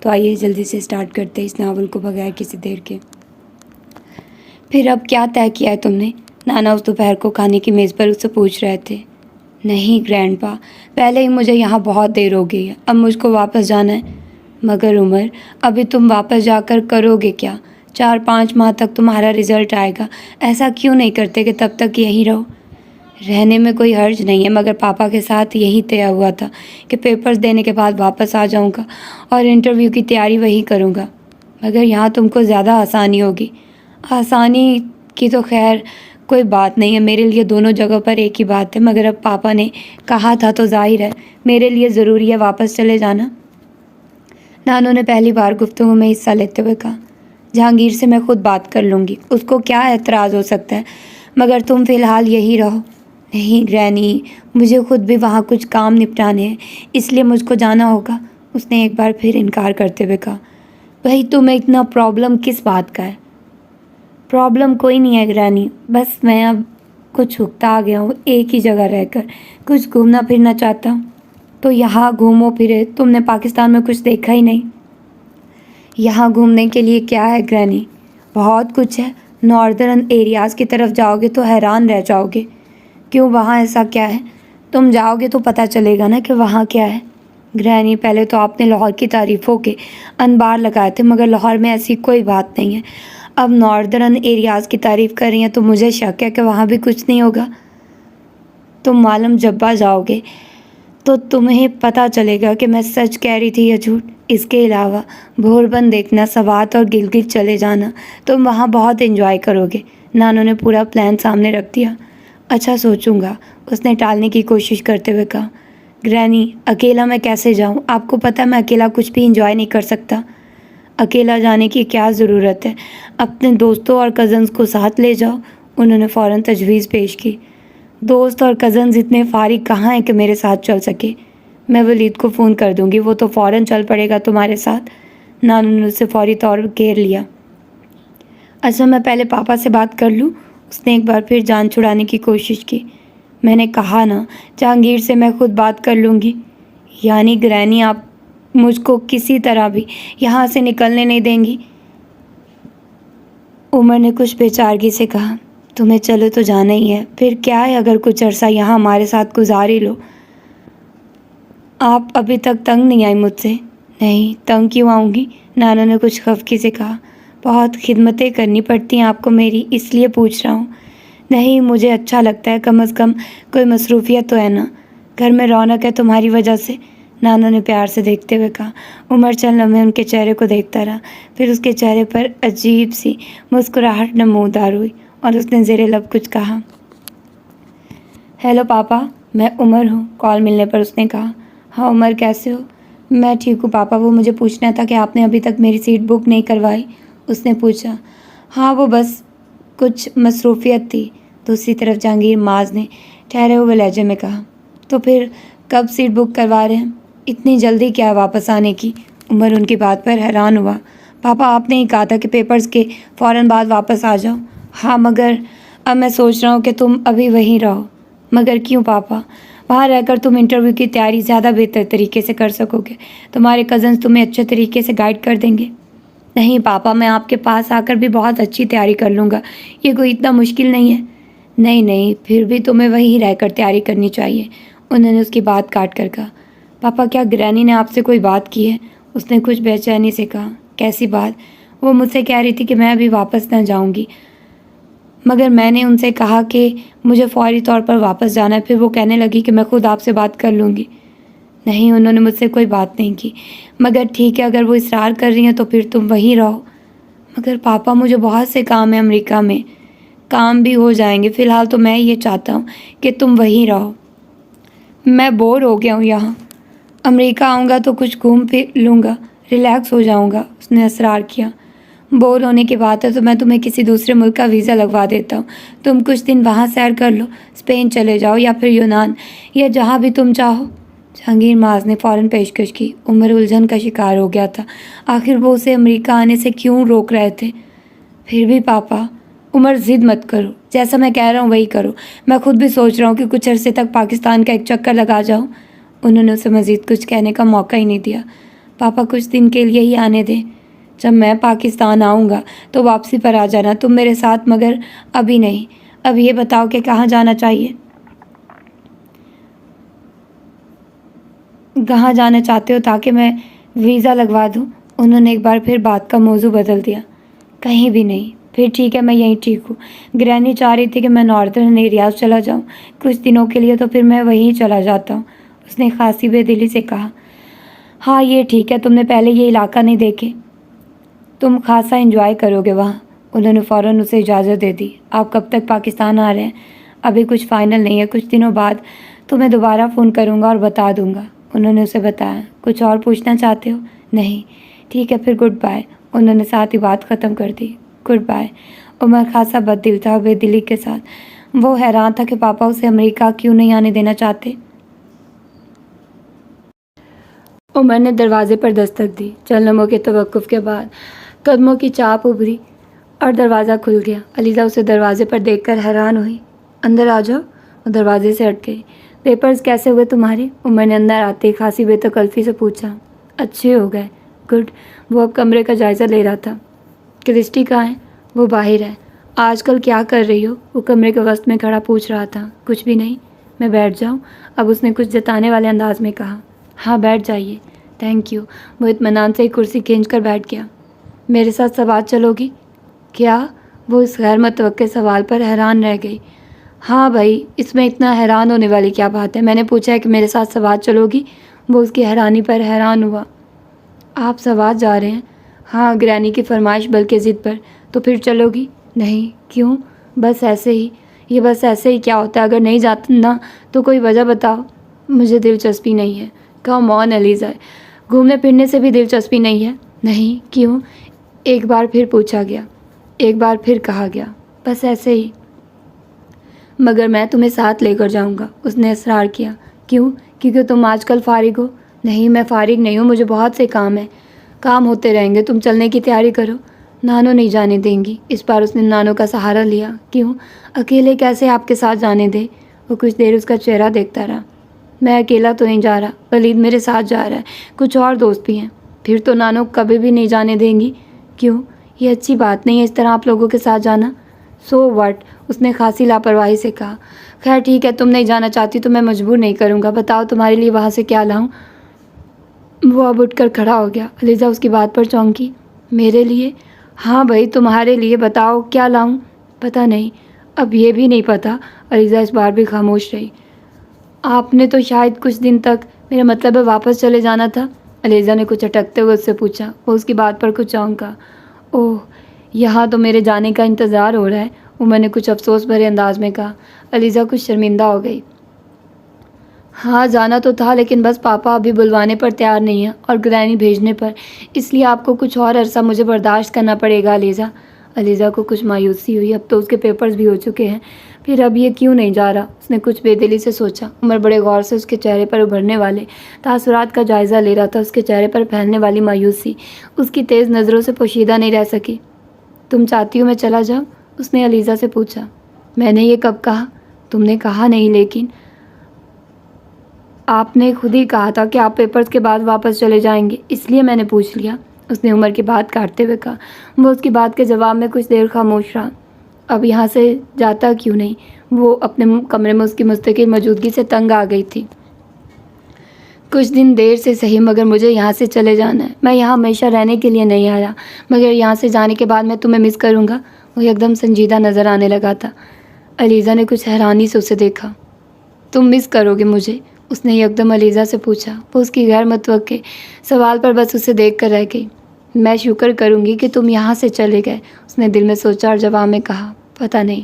तो आइए जल्दी से स्टार्ट करते हैं इस नावल को बगैर किसी देर के। फिर अब क्या तय किया है तुमने? नाना उस दोपहर को खाने की मेज़ पर उससे पूछ रहे थे। नहीं ग्रैंडपा, पहले ही मुझे यहाँ बहुत देर हो गई है, अब मुझको वापस जाना है। मगर उमर, अभी तुम वापस जाकर करोगे क्या? 4-5 माह तक तुम्हारा रिजल्ट आएगा, ऐसा क्यों नहीं करते कि तब तक यहीं रहो? रहने में कोई हर्ज नहीं है, मगर पापा के साथ यही तय हुआ था कि पेपर्स देने के बाद वापस आ जाऊंगा और इंटरव्यू की तैयारी वहीं करूंगा। मगर यहाँ तुमको ज़्यादा आसानी होगी। आसानी की तो खैर कोई बात नहीं है, मेरे लिए दोनों जगह पर एक ही बात है, मगर अब पापा ने कहा था तो जाहिर है मेरे लिए ज़रूरी है वापस चले जाना। नानू ने पहली बार गुफ्तगू में हिस्सा लेते हुए कहा। जहांगीर से मैं खुद बात कर लूँगी, उसको क्या एतराज़ हो सकता है, मगर तुम फ़िलहाल यही रहो। नहीं ग्रैनी, मुझे खुद भी वहाँ कुछ काम निपटाने हैं, इसलिए मुझको जाना होगा, उसने एक बार फिर इनकार करते हुए कहा। भाई तुम्हें इतना प्रॉब्लम किस बात का है? प्रॉब्लम कोई नहीं है ग्रैनी, बस मैं अब कुछ हुक्ता आ गया हूँ, एक ही जगह रहकर कुछ घूमना फिरना चाहता हूँ। तो यहाँ घूमो फिरे, तुमने पाकिस्तान में कुछ देखा ही नहीं। यहाँ घूमने के लिए क्या है ग्रैनी? बहुत कुछ है। नॉर्दर्न एरियाज़ की तरफ जाओगे तो हैरान रह जाओगे। क्यों, वहाँ ऐसा क्या है? तुम जाओगे तो पता चलेगा ना कि वहाँ क्या है। ग्रैनी, पहले तो आपने लाहौर की तारीफ़ों के अनबार लगाए थे, मगर लाहौर में ऐसी कोई बात नहीं है। अब नॉर्दर्न एरियाज़ की तारीफ़ कर रही हैं तो मुझे शक है कि वहाँ भी कुछ नहीं होगा। तुम मालूम जब्बा जाओगे तो तुम्हें पता चलेगा कि मैं सच कह रही थी या झूठ। इसके अलावा भोरबंद देखना, सवात और गिलगित चले जाना, तुम वहाँ बहुत एंजॉय करोगे। नानू ने पूरा प्लान सामने रख दिया। अच्छा सोचूंगा, उसने टालने की कोशिश करते हुए कहा। ग्रैनी, अकेला मैं कैसे जाऊँ? आपको पता है मैं अकेला कुछ भी एंजॉय नहीं कर सकता। अकेला जाने की क्या ज़रूरत है, अपने दोस्तों और कज़न्स को साथ ले जाओ, उन्होंने फ़ौरन तजवीज़ पेश की। दोस्त और कज़न्स इतने फारिग कहाँ हैं कि मेरे साथ चल सके? मैं वलीद को फ़ोन कर दूँगी, वो तो फ़ौरन चल पड़ेगा तुम्हारे साथ। नानू ने उसे फ़ौरी तौर पर घेर लिया। अच्छा मैं पहले पापा से बात कर लूँ, उसने एक बार फिर जान छुड़ाने की कोशिश की। मैंने कहा ना, जहांगीर से मैं खुद बात कर लूँगी। यानी ग्रैनी, आप मुझको किसी तरह भी यहाँ से निकलने नहीं देंगी? उमर ने कुछ बेचारगी से कहा। तुम्हें चलो तो जाना ही है, फिर क्या है अगर कुछ अरसा यहाँ हमारे साथ गुजार ही लो। आप अभी तक तंग नहीं आई मुझसे? नहीं, तंग क्यों आऊँगी? नाना ने कुछ खफकी से कहा। बहुत खिदमतें करनी पड़ती हैं आपको मेरी, इसलिए पूछ रहा हूँ। नहीं, मुझे अच्छा लगता है, कम अज़ कम कोई मसरूफियत तो है ना। घर में रौनक है तुम्हारी वजह से, नाना ने प्यार से देखते हुए कहा। उमर चंद लम्हे उनके चेहरे को देखता रहा, फिर उसके चेहरे पर अजीब सी मुस्कुराहट नमूदार हुई और उसने ज़ेरे लब कुछ कहा। हेलो पापा, मैं उमर हूँ, कॉल मिलने पर उसने कहा। हाँ उमर, कैसे हो? मैं ठीक हूँ पापा, वो मुझे पूछना था कि आपने अभी तक मेरी सीट बुक नहीं करवाई, उसने पूछा। हाँ वो बस कुछ मसरूफियत थी, दूसरी तरफ जहांगीर माज ने ठहरे हुए लहजे में कहा। तो फिर कब सीट बुक करवा रहे हैं? इतनी जल्दी क्या है वापस आने की? उमर उनकी बात पर हैरान हुआ। पापा आपने ही कहा था कि पेपर्स के फ़ौरन बाद वापस आ जाओ। हाँ मगर अब मैं सोच रहा हूँ कि तुम अभी वहीं रहो। मगर क्यों पापा? वहाँ रहकर तुम इंटरव्यू की तैयारी ज़्यादा बेहतर तरीके से कर सकोगे, तुम्हारे कज़न्स तुम्हें अच्छे तरीके से गाइड कर देंगे। नहीं पापा, मैं आपके पास आकर भी बहुत अच्छी तैयारी कर लूँगा, ये कोई इतना मुश्किल नहीं है। नहीं नहीं, फिर भी तुम्हें वहीं रहकर तैयारी करनी चाहिए, उन्होंने उसकी बात काट कर कहा। पापा क्या ग्रैनी ने आपसे कोई बात की है? उसने कुछ बेचैनी से कहा। कैसी बात? वो मुझसे कह रही थी कि मैं अभी वापस न जाऊंगी, मगर मैंने उनसे कहा कि मुझे फौरी तौर पर वापस जाना है, फिर वो कहने लगी कि मैं खुद आपसे बात कर लूँगी। नहीं, उन्होंने मुझसे कोई बात नहीं की, मगर ठीक है अगर वो इसरार कर रही हैं तो फिर तुम वहीं रहो। मगर पापा मुझे बहुत से काम है अमेरिका में। काम भी हो जाएंगे, फ़िलहाल तो मैं ये चाहता हूँ कि तुम वहीं रहो। मैं बोर हो गया हूँ यहाँ, अमेरिका आऊँगा तो कुछ घूम फिर लूँगा, रिलैक्स हो जाऊँगा, उसने असरार किया। बोर होने की बात है तो मैं तुम्हें किसी दूसरे मुल्क का वीज़ा लगवा देता हूँ, तुम कुछ दिन वहाँ सैर कर लो, स्पेन चले जाओ या फिर यूनान, या जहाँ भी तुम चाहो। जहांगीर माज ने फ़ौरन पेशकश की। उमर उलझन का शिकार हो गया था, आखिर वो उसे अमेरिका आने से क्यों रोक रहे थे? फिर भी पापा, उमर ज़िद मत करो, जैसा मैं कह रहा हूँ वही करो। मैं खुद भी सोच रहा हूँ कि कुछ अरसे तक पाकिस्तान का एक चक्कर लगा जाऊँ। उन्होंने उसे मज़ीद कुछ कहने का मौका ही नहीं दिया। पापा कुछ दिन के लिए ही आने दें। जब मैं पाकिस्तान आऊँगा तो वापसी पर आ जाना तुम मेरे साथ, मगर अभी नहीं। अब ये बताओ कि कहाँ जाना चाहिए, कहाँ जाना चाहते हो ताकि मैं वीज़ा लगवा दूँ। उन्होंने एक बार फिर बात का मौजू बदल दिया। कहीं भी नहीं। फिर ठीक है, मैं यहीं ठीक हूँ। ग्रैनी चाह रही थी कि मैं नॉर्दर्न एरियाज चला जाऊँ कुछ दिनों के लिए, तो फिर मैं वहीं चला जाता हूँ। उसने खासी बेदिली से कहा। हाँ ये ठीक है, तुमने पहले ये इलाका नहीं देखे, तुम खासा एंजॉय करोगे वहाँ। उन्होंने फ़ौरन उसे इजाज़त दे दी। आप कब तक पाकिस्तान आ रहे हैं? अभी कुछ फ़ाइनल नहीं है, कुछ दिनों बाद तुम्हें दोबारा फ़ोन करूँगा और बता दूँगा। उन्होंने उसे बताया। कुछ और पूछना चाहते हो? नहीं। ठीक है फिर गुड बाय। उन्होंने साथ ही बात ख़त्म कर दी। Good bye. उमर खासा बददिल था, बेदिली के साथ। वो हैरान था कि पापा उसे अमेरिका क्यों नहीं आने देना चाहते। उमर ने दरवाजे पर दस्तक दी। चंद लम्हों के तवक्कुफ के बाद कदमों की चाप उभरी और दरवाज़ा खुल गया। अलीज़ा उसे दरवाजे पर देखकर हैरान हुई। अंदर आ जाओ। वो दरवाजे से हट गई। पेपर्स कैसे हुए तुम्हारे? उमर ने अंदर आते ही खासी बेतकल्फ़ी से पूछा। अच्छे हो गए। गुड। वो अब कमरे का जायज़ा ले रहा था। क्रिस्टी कहाँ है? वो बाहर है। आजकल क्या कर रही हो? वो कमरे के वस्त में खड़ा पूछ रहा था। कुछ भी नहीं। मैं बैठ जाऊँ? अब उसने कुछ जताने वाले अंदाज में कहा। हाँ बैठ जाइए। Thank you. वो इत्मीनान से एक कुर्सी खींच कर बैठ गया। मेरे साथ सवाल चलोगी? क्या? वो इस गैर मुतवक्के सवाल पर हैरान रह गई। हाँ भाई, इसमें इतना हैरान होने वाली क्या बात है? मैंने पूछा है कि मेरे साथ सवाल चलोगी। वो उसकी हैरानी पर हैरान हुआ। आप सवाल जा रहे हैं? हाँ, ग्रैनी की फरमाइश बल्कि ज़िद पर। तो फिर चलोगी? नहीं। क्यों? बस ऐसे ही। ये बस ऐसे ही क्या होता है? अगर नहीं जाता ना तो कोई वजह बताओ। मुझे दिलचस्पी नहीं है। कम ऑन एलिज़ा, घूमने फिरने से भी दिलचस्पी नहीं है? नहीं। क्यों? एक बार फिर पूछा गया। एक बार फिर कहा गया। बस ऐसे ही। मगर मैं तुम्हें साथ लेकर जाऊंगा। उसने इसरार किया। क्यों? क्योंकि तुम आजकल फ़ारिग हो। नहीं, मैं फ़ारिग नहीं हूँ, मुझे बहुत से काम हैं। काम होते रहेंगे, तुम चलने की तैयारी करो। नानो नहीं जाने देंगी। इस बार उसने नानो का सहारा लिया। क्यों? अकेले कैसे आपके साथ जाने दे? वो कुछ देर उसका चेहरा देखता रहा। मैं अकेला तो नहीं जा रहा, वलीद मेरे साथ जा रहा है, कुछ और दोस्त भी हैं। फिर तो नानो कभी भी नहीं जाने देंगी। क्यों? ये अच्छी बात नहीं है इस तरह आप लोगों के साथ जाना। So what? उसने खासी लापरवाही से कहा। खैर ठीक है, तुम नहीं जाना चाहती तो मैं मजबूर नहीं करूँगा। बताओ तुम्हारे लिए वहाँ से क्या लाऊं? वो अब उठकर खड़ा हो गया। अलीज़ा उसकी बात पर चौंकी। मेरे लिए? हाँ भाई तुम्हारे लिए। बताओ क्या लाऊं? पता नहीं। अब ये भी नहीं पता। अलीज़ा इस बार भी खामोश रही। आपने तो शायद कुछ दिन तक, मेरा मतलब है वापस चले जाना था। अलीज़ा ने कुछ अटकते हुए उससे पूछा। वो उसकी बात पर कुछ चौंका। ओह, यहाँ तो मेरे जाने का इंतज़ार हो रहा है। उमर ने कुछ अफसोस भरे अंदाज में कहा। अलीज़ा कुछ शर्मिंदा हो गई। हाँ जाना तो था, लेकिन बस पापा अभी बुलवाने पर तैयार नहीं है और ग्रैनी भेजने पर, इसलिए आपको कुछ और अरसा मुझे बर्दाश्त करना पड़ेगा अलीज़ा। अलीज़ा को कुछ मायूसी हुई। अब तो उसके पेपर्स भी हो चुके हैं, फिर अब ये क्यों नहीं जा रहा? उसने कुछ बेदिली से सोचा। उमर बड़े गौर से उसके चेहरे पर उभरने वाले तासुरात का जायज़ा ले रहा था। उसके चेहरे पर फैलने वाली मायूसी उसकी तेज़ नज़रों से पोशीदा नहीं रह सकी। तुम चाहती हो मैं चला जाऊँ? उसने अलीज़ा से पूछा। मैंने ये कब कहा? तुमने कहा नहीं, लेकिन आपने खुद ही कहा था कि आप पेपर्स के बाद वापस चले जाएंगे, इसलिए मैंने पूछ लिया। उसने उमर की बात काटते हुए कहा। वो उसकी बात के जवाब में कुछ देर खामोश रहा। अब यहाँ से जाता क्यों नहीं? वो अपने कमरे में उसकी मुस्तकिल मौजूदगी से तंग आ गई थी। कुछ दिन देर से सही, मगर मुझे यहाँ से चले जाना है। मैं यहाँ हमेशा रहने के लिए नहीं आया, मगर यहाँ से जाने के बाद मैं तुम्हें मिस करूँगा। वो एकदम संजीदा नज़र आने लगा था। अलीज़ा ने कुछ हैरानी से उसे देखा। तुम मिस करोगे मुझे? उसने एकदम अलीज़ा से पूछा। वो उसकी गैर मुतवक्के सवाल पर बस उसे देख कर रह गई। मैं शुक्र करूँगी कि तुम यहाँ से चले गए, उसने दिल में सोचा और जवाब में कहा। पता नहीं,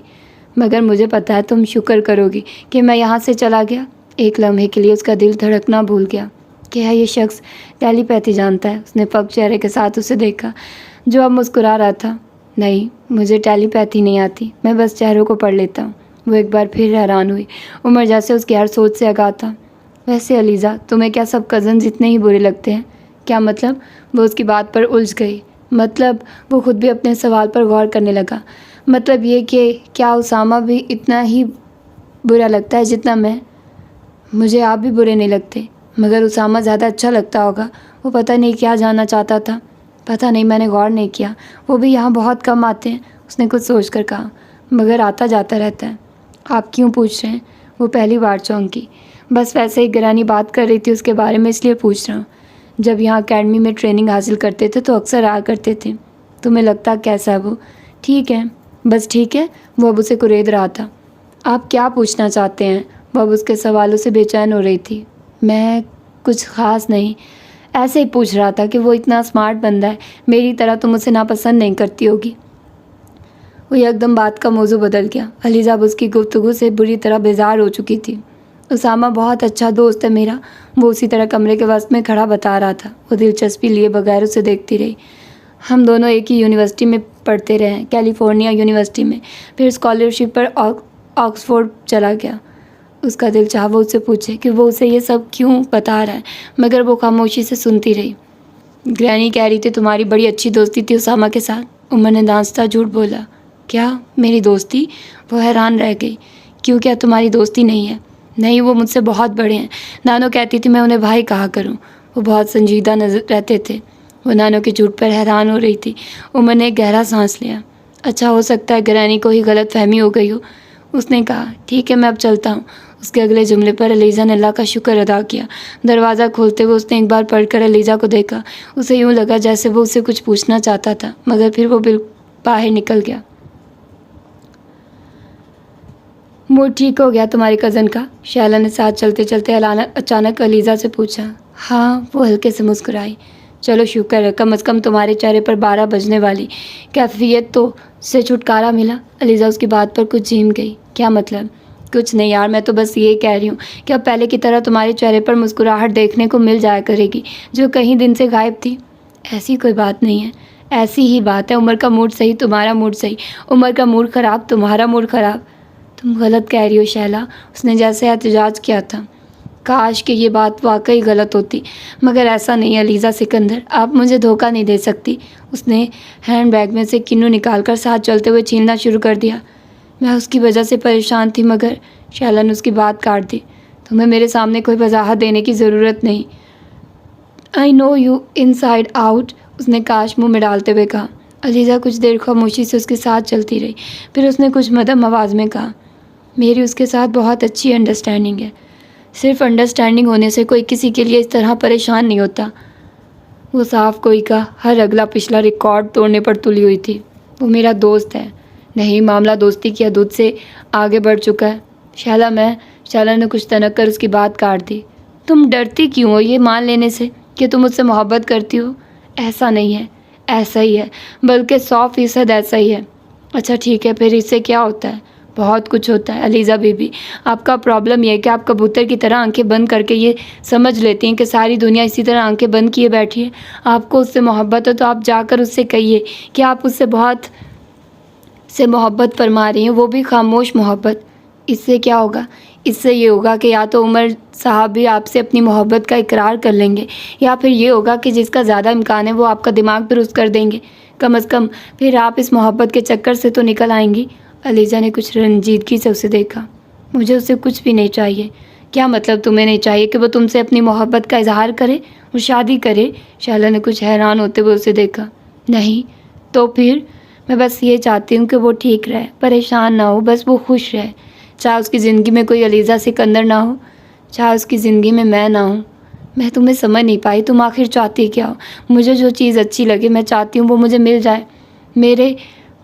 मगर मुझे पता है तुम शुक्र करोगी कि मैं यहाँ से चला गया। एक लम्हे के लिए उसका दिल धड़कना भूल गया। क्या ये शख्स टेलीपैथी जानता है? उसने पग चेहरे के साथ उसे देखा, जो अब मुस्कुरा रहा था। नहीं, मुझे टेलीपैथी नहीं आती, मैं बस चेहरों को पढ़ लेता हूँ। वो एक बार फिर हैरान हुई। उमर जैसे उसकी हर सोच से आगाह था। वैसे अलीज़ा, तुम्हें क्या सब कज़न जितने ही बुरे लगते हैं? क्या मतलब? वो उसकी बात पर उलझ गई। मतलब? वो खुद भी अपने सवाल पर गौर करने लगा। मतलब ये कि क्या उसामा भी इतना ही बुरा लगता है जितना मैं? मुझे आप भी बुरे नहीं लगते। मगर उसामा ज़्यादा अच्छा लगता होगा। वो पता नहीं क्या जानना चाहता था। पता नहीं, मैंने गौर नहीं किया। वो भी यहाँ बहुत कम आते हैं, उसने कुछ सोच कर कहा। मगर आता जाता रहता है। आप क्यों पूछ रहे हैं? वो पहली बार चौंकी। बस वैसे ही गिरानी बात कर रही थी उसके बारे में, इसलिए पूछ रहा हूँ। जब यहाँ अकेडमी में ट्रेनिंग हासिल करते थे तो अक्सर आया करते थे। तुम्हें लगता कैसा है वो? ठीक है, बस ठीक है। वो अब उसे कुरेद रहा था। आप क्या पूछना चाहते हैं? वो अब उसके सवालों से बेचैन हो रही थी। मैं कुछ ख़ास नहीं, ऐसे ही पूछ रहा था कि वो इतना स्मार्ट बंदा है, मेरी तरह तुम उसे नापसंद नहीं करती होगी। वो एकदम बात का मौजू बदल गया। अलीज़ा अब उसकी गुफ्तगू से बुरी तरह बेजार हो चुकी थी। उसामा बहुत अच्छा दोस्त है मेरा, वो उसी तरह कमरे के वस्त में खड़ा बता रहा था। वो दिलचस्पी लिए बगैर उसे देखती रही। हम दोनों एक ही यूनिवर्सिटी में पढ़ते रहे, कैलिफोर्निया यूनिवर्सिटी में। फिर स्कॉलरशिप पर ऑक्सफोर्ड चला गया। उसका दिल चाहा वो उससे पूछे कि वो उसे ये सब क्यों बता रहा है, मगर वो खामोशी से सुनती रही। ग्रैनी कह रही थी तुम्हारी बड़ी अच्छी दोस्ती थी उसामा के साथ। उमर ने दांसता झूठ बोला। क्या, मेरी दोस्ती? वो हैरान रह गई। क्यों, क्या तुम्हारी दोस्ती नहीं है? नहीं, वो मुझसे बहुत बड़े हैं। नानो कहती थी मैं उन्हें भाई कहा करूं। वो बहुत संजीदा नजर रहते थे। वो नानो के झूठ पर हैरान हो रही थी। उमर ने एक गहरा सांस लिया। अच्छा, हो सकता है ग्रैनी को ही गलत फहमी हो गई हो, उसने कहा। ठीक है, मैं अब चलता हूँ। उसके अगले जुमले पर अलीज़ा ने अल्लाह का शुक्र अदा किया। दरवाज़ा खोलते हुए उसने एक बार पढ़कर अलीज़ा को देखा। उसे यूँ लगा जैसे वो उससे कुछ पूछना चाहता था, मगर फिर वो बाहर निकल गया। मूड ठीक हो गया तुम्हारी कज़न का? शैला ने साथ चलते चलते अचानक अलीज़ा से पूछा। हाँ, वो हल्के से मुस्कुराई। चलो शुक्र है, कम से कम तुम्हारे चेहरे पर 12 बजने वाली कैफियत तो से छुटकारा मिला। अलीज़ा उसकी बात पर कुछ झीम गई। क्या मतलब? कुछ नहीं यार, मैं तो बस ये कह रही हूँ कि अब पहले की तरह तुम्हारे चेहरे पर मुस्कुराहट देखने को मिल जाया करेगी, जो कहीं दिन से गायब थी। ऐसी कोई बात नहीं है, ऐसी ही बात है। उमर का मूड सही, तुम्हारा मूड सही। उमर का मूड ख़राब, तुम्हारा मूड ख़राब। तुम गलत कह रही हो शैला, उसने जैसे एहतजाज किया था। काश कि ये बात वाकई गलत होती, मगर ऐसा नहीं है अलीज़ा सिकंदर, आप मुझे धोखा नहीं दे सकती। उसने हैंडबैग में से किन्नू निकालकर साथ चलते हुए छीनना शुरू कर दिया। मैं उसकी वजह से परेशान थी, मगर शैला ने उसकी बात काट दी। तुम्हें मेरे सामने कोई वजाहत देने की ज़रूरत नहीं। I know you inside out, उसने काश मुंह में डालते हुए कहा। अलीज़ा कुछ देर खामोशी से उसके साथ चलती रही। फिर उसने कुछ मध्यम आवाज़ में कहा, मेरी उसके साथ बहुत अच्छी अंडरस्टैंडिंग है। सिर्फ अंडरस्टैंडिंग होने से कोई किसी के लिए इस तरह परेशान नहीं होता। वो साफ कोई का हर अगला पिछला रिकॉर्ड तोड़ने पर तुली हुई थी। वो मेरा दोस्त है। नहीं, मामला दोस्ती की हदूद से आगे बढ़ चुका है। शैला ने कुछ तनक कर उसकी बात काट दी। तुम डरती क्यों हो ये मान लेने से कि तुम मुझसे मोहब्बत करती हो? ऐसा नहीं है, ऐसा ही है, बल्कि 100% ऐसा ही है। अच्छा ठीक है, फिर इससे क्या होता है? बहुत कुछ होता है अलीज़ा बीबी। आपका प्रॉब्लम यह है कि आप कबूतर की तरह आंखें बंद करके ये समझ लेती हैं कि सारी दुनिया इसी तरह आंखें बंद किए बैठी है। आपको उससे मोहब्बत है तो आप जाकर उससे कहिए कि आप उससे बहुत से मोहब्बत फरमा रही हैं, वो भी खामोश मोहब्बत। इससे क्या होगा? इससे ये होगा कि या तो उमर साहब भी आपसे अपनी मोहब्बत का इकरार कर लेंगे, या फिर ये होगा कि जिसका ज़्यादा इम्कान है वो आपका दिमाग दुरुस्त कर देंगे। कम अज़ कम फिर आप इस मोहब्बत के चक्कर से तो निकल आएंगी। अलीज़ा ने कुछ रंजीदगी से उसे देखा। मुझे उससे कुछ भी नहीं चाहिए। क्या मतलब तुम्हें नहीं चाहिए कि वो तुमसे अपनी मोहब्बत का इजहार करे और शादी करे? शैला ने कुछ हैरान होते हुए उसे देखा। नहीं तो फिर? मैं बस ये चाहती हूँ कि वो ठीक रहे, परेशान ना हो, बस वो खुश रहे। चाहे उसकी ज़िंदगी में कोई अलीज़ा सिकंदर ना हो, चाहे उसकी ज़िंदगी में मैं ना हूँ। मैं तुम्हें समझ नहीं पाई, तुम आखिर चाहती क्या हो? मुझे जो चीज़ अच्छी लगे मैं चाहती हूँ वो मुझे मिल जाए, मेरे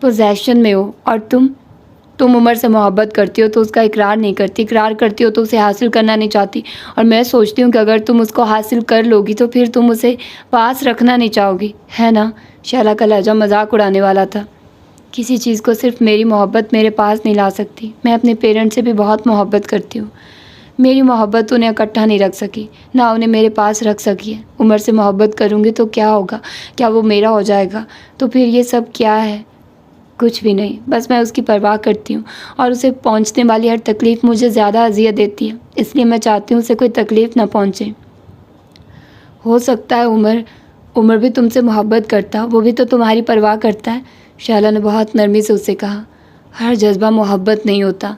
पोजेशन में हो। और तुम उमर से मोहब्बत करती हो तो उसका इकरार नहीं करती, इकरार करती हो तो उसे हासिल करना नहीं चाहती। और मैं सोचती हूँ कि अगर तुम उसको हासिल कर लोगी तो फिर तुम उसे पास रखना नहीं चाहोगी, है ना? शैला का लहजा मजाक उड़ाने वाला था। किसी चीज़ को सिर्फ मेरी मोहब्बत मेरे पास नहीं ला सकती। मैं अपने पेरेंट्स से भी बहुत मोहब्बत करती हूँ। मेरी मोहब्बत उन्हें इकट्ठा नहीं रख सकी, ना उन्हें मेरे पास रख सकी है। उमर से मोहब्बत करूँगी तो क्या होगा? क्या वो मेरा हो जाएगा? तो फिर ये सब क्या है? कुछ भी नहीं, बस मैं उसकी परवाह करती हूँ और उसे पहुँचने वाली हर तकलीफ़ मुझे ज़्यादा अज़ियत देती है, इसलिए मैं चाहती हूँ उसे कोई तकलीफ़ ना पहुँचे। हो सकता है उमर भी तुमसे मोहब्बत करता, वो भी तो तुम्हारी परवाह करता है। शैला ने बहुत नरमी से उससे कहा। हर जज्बा मोहब्बत नहीं होता,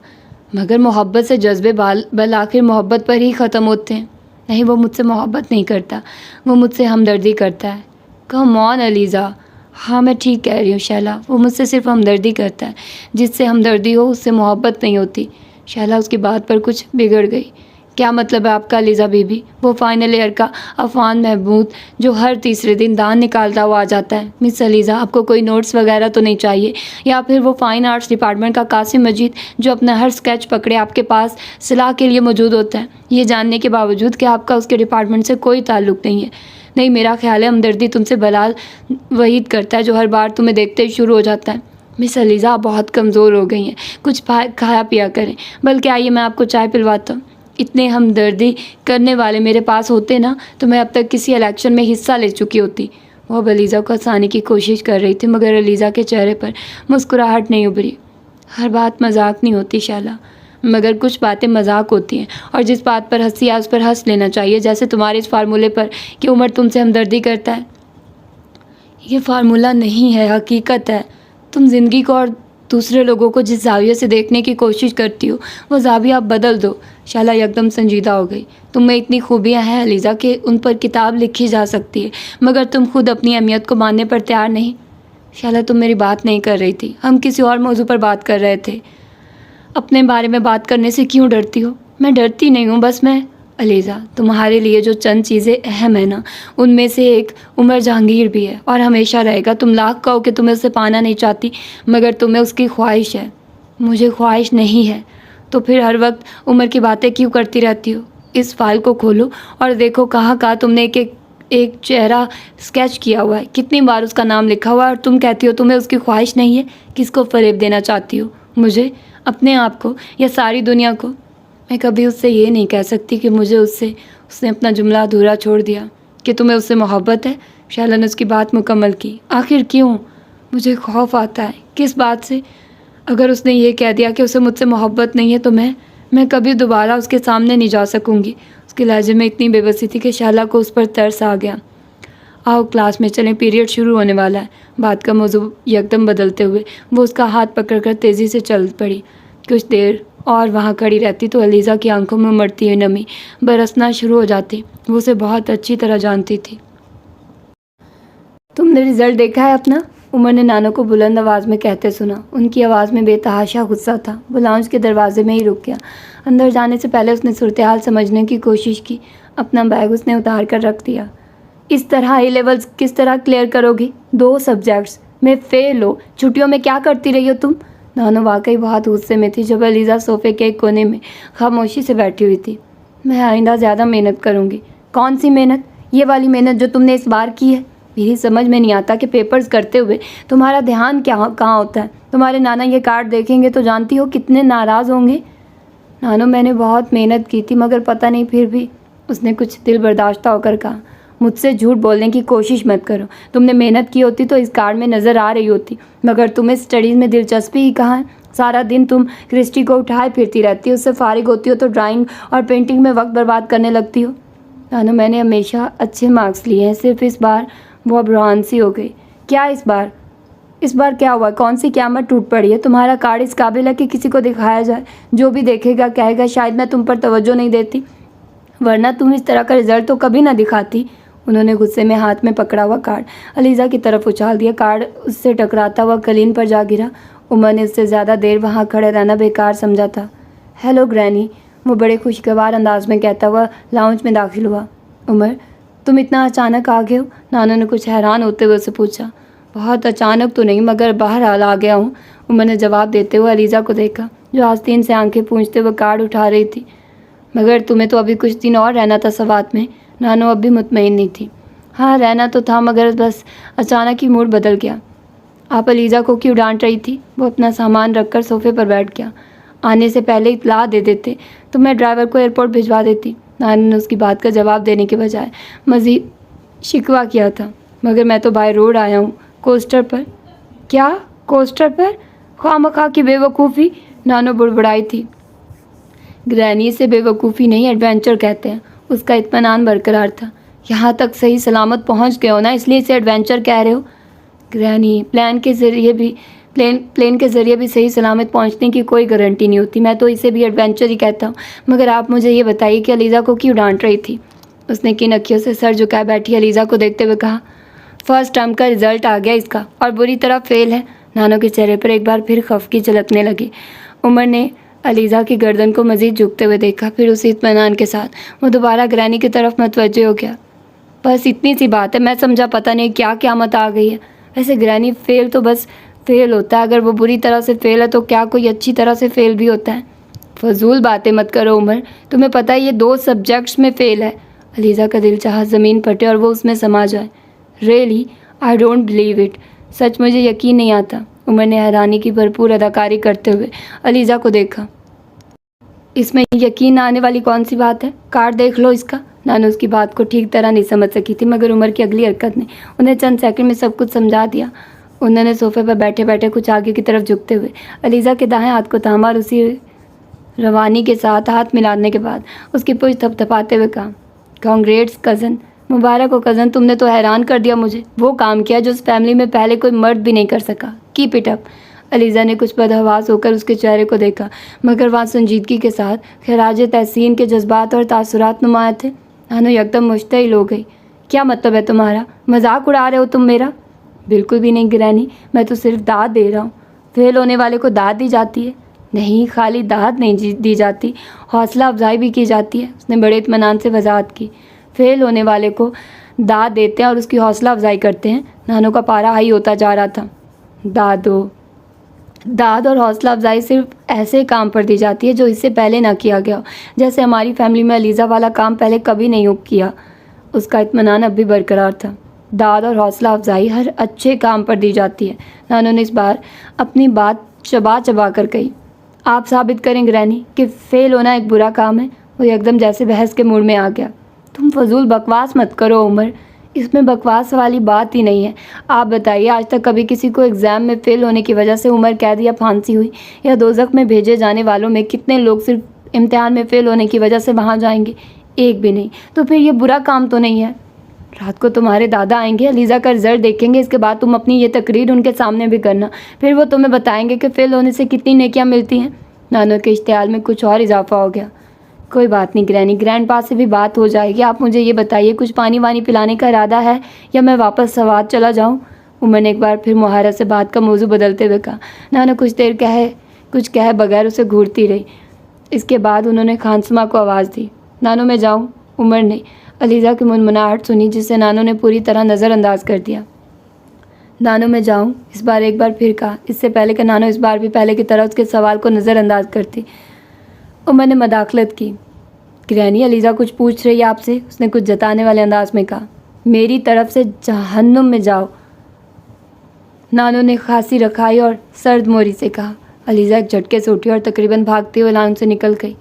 मगर मोहब्बत से जज्बे बल आखिर मोहब्बत पर ही ख़त्म होते हैं। नहीं, वो मुझसे मोहब्बत नहीं करता, वो मुझसे हमदर्दी करता है। Come on Aliza. हाँ, मैं ठीक कह रही हूँ शैला, वो मुझसे सिर्फ हमदर्दी करता है। जिससे हमदर्दी हो उससे मोहब्बत नहीं होती। शैला उसकी बात पर कुछ बिगड़ गई। क्या मतलब है आपका अलीज़ा बीबी? वो फाइनल ईयर का अफान महमूद जो हर तीसरे दिन दान निकालता हुआ आ जाता है। मिस अलीज़ा, आपको कोई नोट्स वगैरह तो नहीं चाहिए? या फिर वो फाइन आर्ट्स डिपार्टमेंट का कासिम मजीद जो अपना हर स्केच पकड़े आपके पास सलाह के लिए मौजूद होता है, ये जानने के बावजूद कि आपका उसके डिपार्टमेंट से कोई ताल्लुक़ नहीं है? नहीं, मेरा ख्याल है हमदर्दी तुमसे बलाल वहीद करता है जो हर बार तुम्हें देखते ही शुरू हो जाता है। मिस अलीज़ा, आप बहुत कमज़ोर हो गई हैं, कुछ खाया पिया करें। बल्कि आइए मैं आपको चाय पिलवाता हूँ। इतने हमदर्दी करने वाले मेरे पास होते ना तो मैं अब तक किसी इलेक्शन में हिस्सा ले चुकी होती। वो अब अलीज़ा को हंसाने की कोशिश कर रही थी, मगर अलीज़ा के चेहरे पर मुस्कुराहट नहीं उभरी। हर बात मजाक नहीं होती शैला, मगर कुछ बातें मजाक होती हैं, और जिस बात पर हंसी है उस पर हंस लेना चाहिए। जैसे तुम्हारे इस फार्मूले पर कि उमर तुमसे हमदर्दी करता है। ये फार्मूला नहीं है, हकीकत है। तुम ज़िंदगी को और दूसरे लोगों को जिस जाविये से देखने की कोशिश करती हो वो जाविया आप बदल दो। शैला एकदम संजीदा हो गई। तुम में इतनी खूबियाँ हैं अलीज़ा कि उन पर किताब लिखी जा सकती है, मगर तुम खुद अपनी अहमियत को मानने पर तैयार नहीं। शैला, तुम मेरी बात नहीं कर रही थी, हम किसी और मौजू पर बात कर रहे थे। अपने बारे में बात करने से क्यों डरती हो? मैं डरती नहीं हूँ, बस मैं अलीज़ा, तुम्हारे लिए जो चंद चीज़ें अहम है ना, उनमें से एक उमर जहांगीर भी है और हमेशा रहेगा। तुम लाख कहो कि तुम्हें उसे पाना नहीं चाहती, मगर तुम्हें उसकी ख्वाहिश है। मुझे ख्वाहिश नहीं है, तो फिर हर वक्त उमर की बातें क्यों करती रहती हो? इस फाइल को खोलो और देखो कहाँ कहाँ तुमने एक चेहरा स्केच किया हुआ है, कितनी बार उसका नाम लिखा हुआ है, और तुम कहती हो तुम्हें उसकी ख्वाहिश नहीं है। किसको फ़रेब देना चाहती हो? मुझे, अपने आप को, या सारी दुनिया को? मैं कभी उससे ये नहीं कह सकती कि मुझे उसने अपना जुमला अधूरा छोड़ दिया कि तुम्हें उससे मोहब्बत है। शैला ने उसकी बात मुकम्मल की। आखिर क्यों? मुझे खौफ आता है। किस बात से? अगर उसने ये कह दिया कि उसे मुझसे मोहब्बत नहीं है तो मैं कभी दोबारा उसके सामने नहीं जा सकूँगी। उसके लहजे में इतनी बेबसी थी कि शैला को उस पर तरस आ गया। आओ क्लास में चलें, पीरियड शुरू होने वाला है। बात का मौजू यकदम बदलते हुए वो उसका हाथ पकड़कर तेज़ी से चल पड़ी। कुछ देर और वहाँ खड़ी रहती तो अलीज़ा की आंखों में उमड़ती हुई नमी बरसना शुरू हो जाती। वो उसे बहुत अच्छी तरह जानती थी। तुमने रिज़ल्ट देखा है अपना? उमर ने नानो को बुलंद आवाज़ में कहते सुना। उनकी आवाज़ में बेतहाशा गुस्सा था। वो लाउंज के दरवाजे में ही रुक गया। अंदर जाने से पहले उसने सूरत हाल समझने की कोशिश की। अपना बैग उसने उतार कर रख दिया। इस तरह ए लेवल्स किस तरह क्लियर करोगी? 2 सब्जेक्ट्स में फ़ेल हो। छुट्टियों में क्या करती रही हो तुम? नानो वाकई बहुत गुस्से में थी जब अलीज़ा सोफ़े के एक कोने में खामोशी से बैठी हुई थी। मैं आइंदा ज़्यादा मेहनत करूँगी। कौन सी मेहनत? ये वाली मेहनत जो तुमने इस बार की है। मेरी समझ में नहीं आता कि पेपर्स करते हुए तुम्हारा ध्यान कहाँ होता है। तुम्हारे नाना ये कार्ड देखेंगे तो जानती हो कितने नाराज़ होंगे। नानो, मैंने बहुत मेहनत की थी, मगर पता नहीं फिर भी। उसने कुछ दिल बर्दाश्त होकर कहा। मुझसे झूठ बोलने की कोशिश मत करो। तुमने मेहनत की होती तो इस कार्ड में नज़र आ रही होती, मगर तुम्हें स्टडीज़ में दिलचस्पी ही कहाँ है? सारा दिन तुम क्रिस्टी को उठाए फिरती रहती हो। उससे फारिग होती हो तो ड्राइंग और पेंटिंग में वक्त बर्बाद करने लगती हो। नानो, मैंने हमेशा अच्छे मार्क्स लिए हैं, सिर्फ इस बार वो अब रुहान सी हो गई। क्या इस बार क्या हुआ? कौन सी क़यामत टूट पड़ी है? तुम्हारा कार्ड इस काबिल है कि किसी को दिखाया जाए? जो भी देखेगा कहेगा शायद मैं तुम पर तवज्जो नहीं देती, वरना तुम इस तरह का रिजल्ट तो कभी ना दिखाती। उन्होंने गुस्से में हाथ में पकड़ा हुआ कार्ड अलीज़ा की तरफ उछाल दिया। कार्ड उससे टकराता हुआ कलीन पर जा गिरा। उमर ने उससे ज़्यादा देर वहाँ खड़े रहना बेकार समझा था। हेलो ग्रैनी, वो बड़े खुशगवार अंदाज में कहता हुआ लाउंज में दाखिल हुआ। उमर, तुम इतना अचानक आ गए हो? नानो ने कुछ हैरान होते हुए उससे पूछा। बहुत अचानक तो नहीं, मगर बहरहाल आ गया हूँ, उमर ने जवाब देते हुए अलीज़ा को देखा जो आस्तीन से आंखें पूंछते हुए कार्ड उठा रही थी। मगर तुम्हें तो अभी कुछ दिन और रहना था सवात में। नानो अब भी मुतमईन नहीं थी। हाँ, रहना तो था, मगर बस अचानक ही मूड बदल गया। आप अलीज़ा को क्यों डांट रही थी? वो अपना सामान रखकर सोफे पर बैठ गया। आने से पहले इत्तला दे देते तो मैं ड्राइवर को एयरपोर्ट भिजवा देती। नानो ने उसकी बात का जवाब देने के बजाय मज़ीद शिकवा किया था। मगर मैं तो बाय रोड आया हूँ, कोस्टर पर। क्या कोस्टर पर? खामखा की बेवकूफ़ी, नानो बुड़बुड़ाई थी। ग्रैनी से बेवकूफ़ी नहीं, एडवेंचर कहते हैं। उसका इत्मीनान बरकरार था। यहाँ तक सही सलामत पहुँच गए हो ना, इसलिए इसे एडवेंचर कह रहे हो? ग्रैनी, प्लेन के ज़रिए भी सही सलामत पहुँचने की कोई गारंटी नहीं होती। मैं तो इसे भी एडवेंचर ही कहता हूँ। मगर आप मुझे ये बताइए कि अलीज़ा को क्यों डांट रही थी? उसने किन अखियों से सर झुकाए बैठी अलीज़ा को देखते हुए कहा, फर्स्ट टर्म का रिजल्ट आ गया इसका और बुरी तरह फेल है। नानो के चेहरे पर एक बार फिर खफकी झलकने लगी। उमर ने अलीज़ा की गर्दन को मज़ीद झुकते हुए देखा, फिर उसी इत्मीनान के साथ वो दोबारा ग्रैनी की तरफ मुतवज्जो हो गया। बस इतनी सी बात है, मैं समझा पता नहीं क्या क़यामत आ गई है। वैसे ग्रैनी फेल तो बस फेल होता है, अगर वो बुरी तरह से फेल है तो क्या कोई अच्छी तरह से फेल भी होता है? फजूल बातें मत करो उमर, तुम्हें पता है ये 2 सब्जेक्ट्स में फ़ेल है। अलीज़ा का दिल चाहा ज़मीन फटे और वो उसमें समा जाए। Really I don't believe it, सच मुझे यकीन नहीं आता। उमर ने हैरानी की भरपूर अदाकारी करते हुए अलीज़ा को देखा। इसमें यकीन आने वाली कौन सी बात है? कार्ड देख लो इसका। नानो उसकी बात को ठीक तरह नहीं समझ सकी थी, मगर उमर की अगली हरकत ने उन्हें चंद सेकंड में सब कुछ समझा दिया। उन्होंने सोफे पर बैठे बैठे कुछ आगे की तरफ झुकते हुए अलीज़ा के दाएं हाथ को थामा और उसी रवानी के साथ हाथ मिलाने के बाद उसकी पूंछ थपथपाते हुए कहा, कांग्रेट्स कज़न, मुबारक हो कज़न, तुमने तो हैरान कर दिया मुझे। वो काम किया जो उस फैमिली में पहले कोई मर्द भी नहीं कर सका। Keep it up. अलीज़ा ने कुछ बदहवास होकर उसके चेहरे को देखा, मगर वहाँ संजीदगी के साथ खराज तहसीन के जज्बात और तासुरात नुमाया थे। नानो एकदम मुश्तइल हो गई। क्या मतलब है तुम्हारा? मजाक उड़ा रहे हो तुम मेरा? बिल्कुल भी नहीं ग्रैनी, मैं तो सिर्फ दाद दे रहा हूँ। फेल होने वाले को दाद दी जाती है? नहीं, खाली दाद नहीं दी जाती, हौसला अफजाई भी की जाती है। उसने बड़े इत्मीनान से वजाहत की। फेल होने वाले को दाद देते हैं और उसकी हौसला अफजाई करते हैं। नानो का पारा हाई होता जा रहा था। दाद और हौसला अफजाई सिर्फ ऐसे काम पर दी जाती है जो इससे पहले ना किया गया हो। जैसे हमारी फैमिली में अलीज़ा वाला काम पहले कभी नहीं किया। उसका इत्मीनान अब भी बरकरार था। दाद और हौसला अफजाई हर अच्छे काम पर दी जाती है। नानो ने इस बार अपनी बात चबा चबा कर कही। आप साबित करें ग्रैनी कि फ़ेल होना एक बुरा काम है। वो एकदम जैसे बहस के मूड में आ गया। तुम फजूल बकवास मत करो उमर, इसमें बकवास वाली बात ही नहीं है। आप बताइए, आज तक कभी किसी को एग्ज़ाम में फ़ेल होने की वजह से उम्र कैद या फांसी हुई? या दोज़ख में भेजे जाने वालों में कितने लोग सिर्फ इम्तिहान में फ़ेल होने की वजह से वहाँ जाएंगे? एक भी नहीं। तो फिर ये बुरा काम तो नहीं है। रात को तुम्हारे दादा आएंगे, अलीज़ा का रिजल्ट देखेंगे, इसके बाद तुम अपनी ये तकरीर उनके सामने भी करना। फिर वो तुम्हें बताएंगे कि फ़ेल होने से कितनी नेकियां मिलती हैं। नानो के इश्तियाल में कुछ और इजाफा हो गया। कोई बात नहीं ग्रैनी, ग्रैंड पा से भी बात हो जाएगी। आप मुझे ये बताइए, कुछ पानी वानी पिलाने का इरादा है या मैं वापस सवाद चला जाऊँ? उमर ने एक बार फिर मुहारत से बात का मौजू बदलते हुए कहा। नानो कुछ देर कुछ कहे बगैर उसे घूरती रही। इसके बाद उन्होंने खानसमा को आवाज़ दी। नानो मैं जाऊँ? उमर ने अलीज़ा की मुनमुनाहट सुनी, जिसे नानो ने पूरी तरह नज़रअंदाज कर दिया। नानो मैं जाऊँ? इस बार एक बार फिर कहा, इससे पहले कि नानो इस बार भी पहले की तरह उसके सवाल को नज़रअंदाज करती। उमर ने मदाखलत की। ग्रैनी, अलीज़ा कुछ पूछ रही है आपसे, उसने कुछ जताने वाले अंदाज में कहा। मेरी तरफ से जहन्नुम में जाओ। नानो ने खांसी रखाई और सर्द मोरी से कहा। अलीज़ा एक झटके से उठी और तकरीबन भागते हुए लाउंज से निकल गई।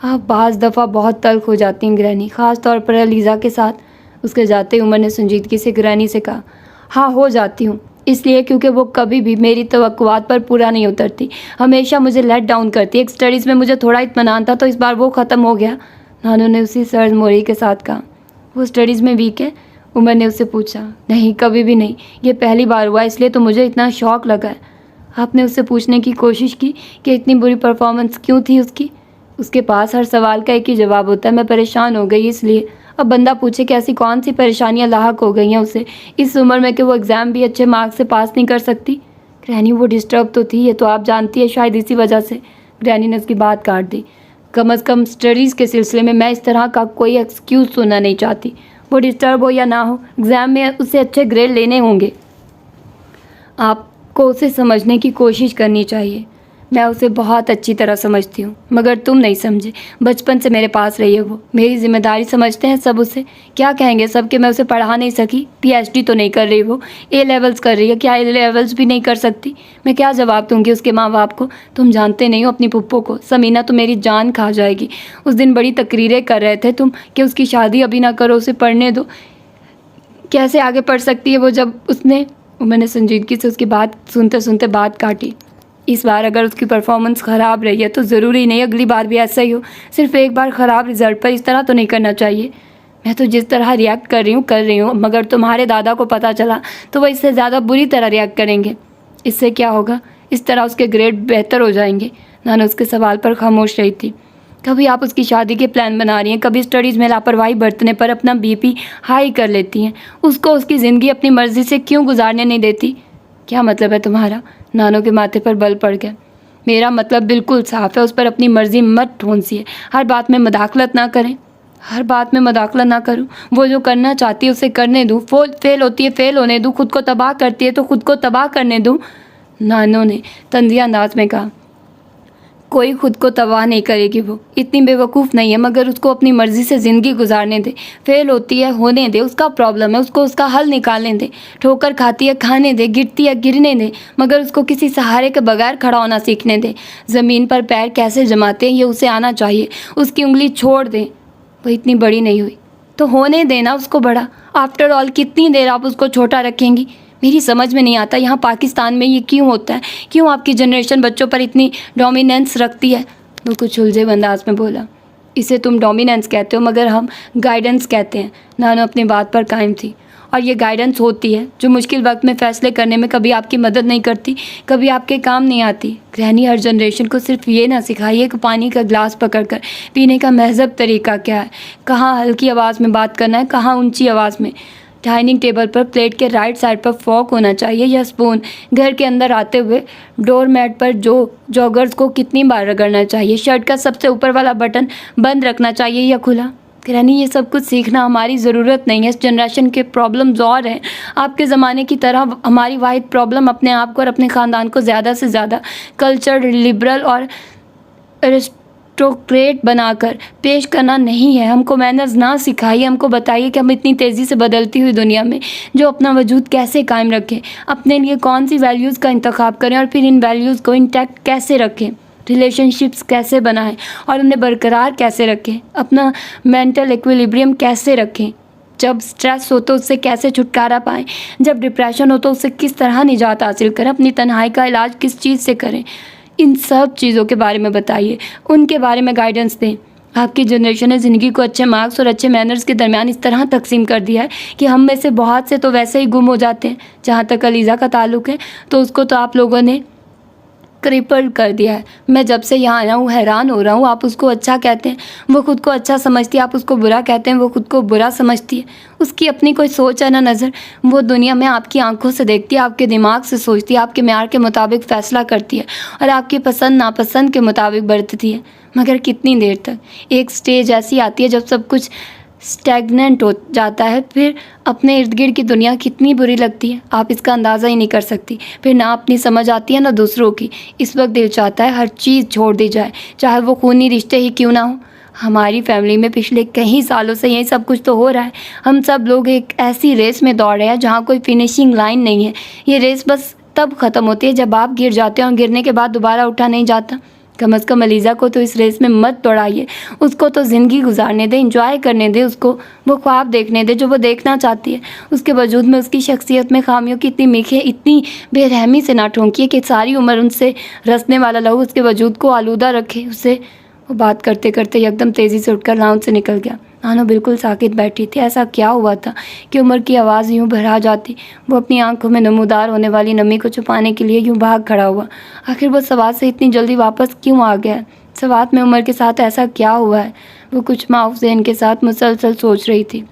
आप बाज़ दफ़ा बहुत तल्ख हो जाती हैं ग्रैनी, ख़ास तौर पर अलीज़ा के साथ। उसके जाते उमर ने संजीदगी से ग्रैनी से कहा। हाँ, हो जाती हूँ, इसलिए क्योंकि वो कभी भी मेरी तवक्कुआत पर पूरा नहीं उतरती, हमेशा मुझे लेट डाउन करती है। एक स्टडीज़ में मुझे थोड़ा इत्मीनान था तो इस बार वो ख़त्म हो गया। नानो ने उसी सर्द मोरी के साथ कहा। वो स्टडीज़ में वीक है? उमर ने उससे पूछा। नहीं, कभी भी नहीं, ये पहली बार हुआ, इसलिए तो मुझे इतना शौक़ लगा है। आपने उससे पूछने की कोशिश की कि इतनी बुरी परफॉर्मेंस क्यों थी उसकी? उसके पास हर सवाल का एक ही जवाब होता है, मैं परेशान हो गई इसलिए। अब बंदा पूछे कि ऐसी कौन सी परेशानियां लाहक हो गई हैं उसे इस उम्र में कि वो एग्ज़ाम भी अच्छे मार्क्स से पास नहीं कर सकती। ग्रैनी, वो डिस्टर्ब तो थी, ये तो आप जानती है, शायद इसी वजह से। ग्रैनी ने उसकी बात काट दी। कम अज़ कम स्टडीज़ के सिलसिले में मैं इस तरह का कोई एक्सक्यूज़ सुनना नहीं चाहती। वो डिस्टर्ब हो या ना हो, एग्ज़ाम में उससे अच्छे ग्रेड लेने होंगे। आपको उसे समझने की कोशिश करनी चाहिए। मैं उसे बहुत अच्छी तरह समझती हूँ, मगर तुम नहीं समझे। बचपन से मेरे पास रही है वो, मेरी जिम्मेदारी समझते हैं सब उसे। क्या कहेंगे सब कि मैं उसे पढ़ा नहीं सकी? पीएचडी तो नहीं कर रही वो, ए लेवल्स कर रही है। क्या ए लेवल्स भी नहीं कर सकती? मैं क्या जवाब दूँगी उसके माँ बाप को? तुम जानते नहीं हो अपनी पुप्पो को, समीना तो मेरी जान खा जाएगी। उस दिन बड़ी तकरीरें कर रहे थे तुम कि उसकी शादी अभी ना करो, उसे पढ़ने दो। कैसे आगे पढ़ सकती है वो जब उसने। मैंने संजीदगी से उसकी बात सुनते सुनते बात काटी। इस बार अगर उसकी परफॉर्मेंस ख़राब रही है तो ज़रूरी नहीं अगली बार भी ऐसा ही हो। सिर्फ एक बार ख़राब रिज़ल्ट पर इस तरह तो नहीं करना चाहिए। मैं तो जिस तरह रिएक्ट कर रही हूँ, मगर तुम्हारे दादा को पता चला तो वह इससे ज़्यादा बुरी तरह रिएक्ट करेंगे। इससे क्या होगा? इस तरह उसके ग्रेड बेहतर हो जाएंगे। नाना उसके सवाल पर खामोश रही थी। कभी आप उसकी शादी के प्लान बना रही हैं, कभी स्टडीज़ में लापरवाही बरतने पर अपना बीपी हाई कर लेती हैं। उसको उसकी ज़िंदगी अपनी मर्ज़ी से क्यों गुजारने नहीं देती? क्या मतलब है तुम्हारा? नानो के माथे पर बल पड़ गया। मेरा मतलब बिल्कुल साफ है, उस पर अपनी मर्ज़ी मत ठोंसिए। हर बात में मदाखलत ना करें। हर बात में मदाखलत ना करूं। वो जो करना चाहती है उसे करने दूँ। फेल होती है फेल होने दूँ। खुद को तबाह करती है तो खुद को तबाह करने दूँ। नानो ने तंजिया अंदाज में कहा। कोई खुद को तबाह नहीं करेगी, वो इतनी बेवकूफ़ नहीं है, मगर उसको अपनी मर्ज़ी से ज़िंदगी गुजारने दे। फेल होती है होने दे, उसका प्रॉब्लम है, उसको उसका हल निकालने दे। ठोकर खाती है खाने दे, गिरती है गिरने दे, मगर उसको किसी सहारे के बगैर खड़ा होना सीखने दे। ज़मीन पर पैर कैसे जमाते हैं ये उसे आना चाहिए। उसकी उंगली छोड़ दे। वो इतनी बड़ी नहीं हुई तो होने देना उसको बड़ा। आफ्टर ऑल कितनी देर आप उसको छोटा रखेंगी? मेरी समझ में नहीं आता यहाँ पाकिस्तान में ये क्यों होता है? क्यों आपकी जनरेशन बच्चों पर इतनी डोमिनेंस रखती है? वो कुछ उलझे अंदाज में बोला। इसे तुम डोमिनेंस कहते हो, मगर हम गाइडेंस कहते हैं। नानो अपनी बात पर कायम थी। और ये गाइडेंस होती है जो मुश्किल वक्त में फ़ैसले करने में कभी आपकी मदद नहीं करती, कभी आपके काम नहीं आती। गृहिणी हर जनरेशन को सिर्फ ये ना सिखाइए कि पानी का गिलास पकड़कर पीने का महज़ब तरीका क्या है, कहाँ हल्की आवाज़ में बात करना है, कहाँ ऊंची आवाज़ में। डाइनिंग टेबल पर प्लेट के राइट साइड पर फॉक होना चाहिए या स्पून। घर के अंदर आते हुए डोरमैट पर जॉगर्स को कितनी बार रगड़ना चाहिए। शर्ट का सबसे ऊपर वाला बटन बंद रखना चाहिए या खुला। गृहिणी ये सब कुछ सीखना हमारी ज़रूरत नहीं है। इस जनरेशन के प्रॉब्लम्स और हैं। आपके ज़माने की तरह हमारी वाहिद प्रॉब्लम अपने आप को और अपने ख़ानदान को ज़्यादा से ज़्यादा कल्चर, लिबरल और एरिस्टोक्रेट बनाकर पेश करना नहीं है। हमको मैनर्स ना सिखाइए, हमको बताइए कि हम इतनी तेज़ी से बदलती हुई दुनिया में जो अपना वजूद कैसे कायम रखें, अपने लिए कौन सी वैल्यूज़ का इंतखाब करें और फिर इन वैल्यूज़ को इंटैक्ट कैसे रखें, रिलेशनशिप्स कैसे बनाएं और उन्हें बरकरार कैसे रखें, अपना मेंटल इक्विलिब्रियम कैसे रखें। जब स्ट्रेस हो तो उससे कैसे छुटकारा पाएं, जब डिप्रेशन हो तो उससे किस तरह निजात हासिल करें, अपनी तन्हाई का इलाज किस चीज़ से करें। इन सब चीज़ों के बारे में बताइए, उनके बारे में गाइडेंस दें। आपकी जनरेशन ने ज़िंदगी को अच्छे मार्क्स और अच्छे मैनर्स के दरमियान इस तरह तकसीम कर दिया है कि हम में से बहुत से तो वैसे ही गुम हो जाते हैं। जहाँ तक अलीज़ा का ताल्लुक़ है तो उसको तो आप लोगों ने क्रिपल कर दिया है। मैं जब से यहाँ आया हूँ हैरान हो रहा हूँ। आप उसको अच्छा कहते हैं, वो खुद को अच्छा समझती है। आप उसको बुरा कहते हैं, वो खुद को बुरा समझती है। उसकी अपनी कोई सोच है ना नज़र। वो दुनिया में आपकी आंखों से देखती है, आपके दिमाग से सोचती है, आपके म्यार के मुताबिक फ़ैसला करती है और आपकी पसंद नापसंद के मुताबिक बरतती है। मगर कितनी देर तक? एक स्टेज ऐसी आती है जब सब कुछ स्टैग्नेंट हो जाता है। फिर अपने इर्द गिर्द की दुनिया कितनी बुरी लगती है, आप इसका अंदाज़ा ही नहीं कर सकती। फिर ना अपनी समझ आती है ना दूसरों की। इस वक्त दिल चाहता है हर चीज़ छोड़ दी जाए, चाहे वो खूनी रिश्ते ही क्यों ना हो। हमारी फैमिली में पिछले कई सालों से यही सब कुछ तो हो रहा है। हम सब लोग एक ऐसी रेस में दौड़ रहे हैं जहाँ कोई फिनिशिंग लाइन नहीं है। ये रेस बस तब ख़त्म होती है जब आप गिर जाते हैं और गिरने के बाद दोबारा उठा नहीं जाता। कम अज़ कम अलीज़ा को तो इस रेस में मत दौड़ाइए। उसको तो ज़िंदगी गुजारने दे, इंजॉय करने दे, उसको वो ख्वाब देखने दे जो वो देखना चाहती है। उसके वजूद में, उसकी शख्सियत में खामियों की इतनी मीखे, इतनी बेरहमी से ना ठोंकिए कि सारी उम्र उनसे रसने वाला लहू उसके वजूद को आलूदा रखे उसे। वो बात करते करते एकदम तेज़ी से उठकर लाउंज से निकल गया। नानो बिल्कुल साकित बैठी थी। ऐसा क्या हुआ था कि उम्र की आवाज़ यूँ भरा जाती? वो अपनी आंखों में नमूदार होने वाली नमी को छुपाने के लिए यूँ भाग खड़ा हुआ। आखिर वो सवात से इतनी जल्दी वापस क्यों आ गया? सवात में उम्र के साथ ऐसा क्या हुआ है? वो कुछ माऊफ ज़हन के साथ मुसलसल सोच रही थी।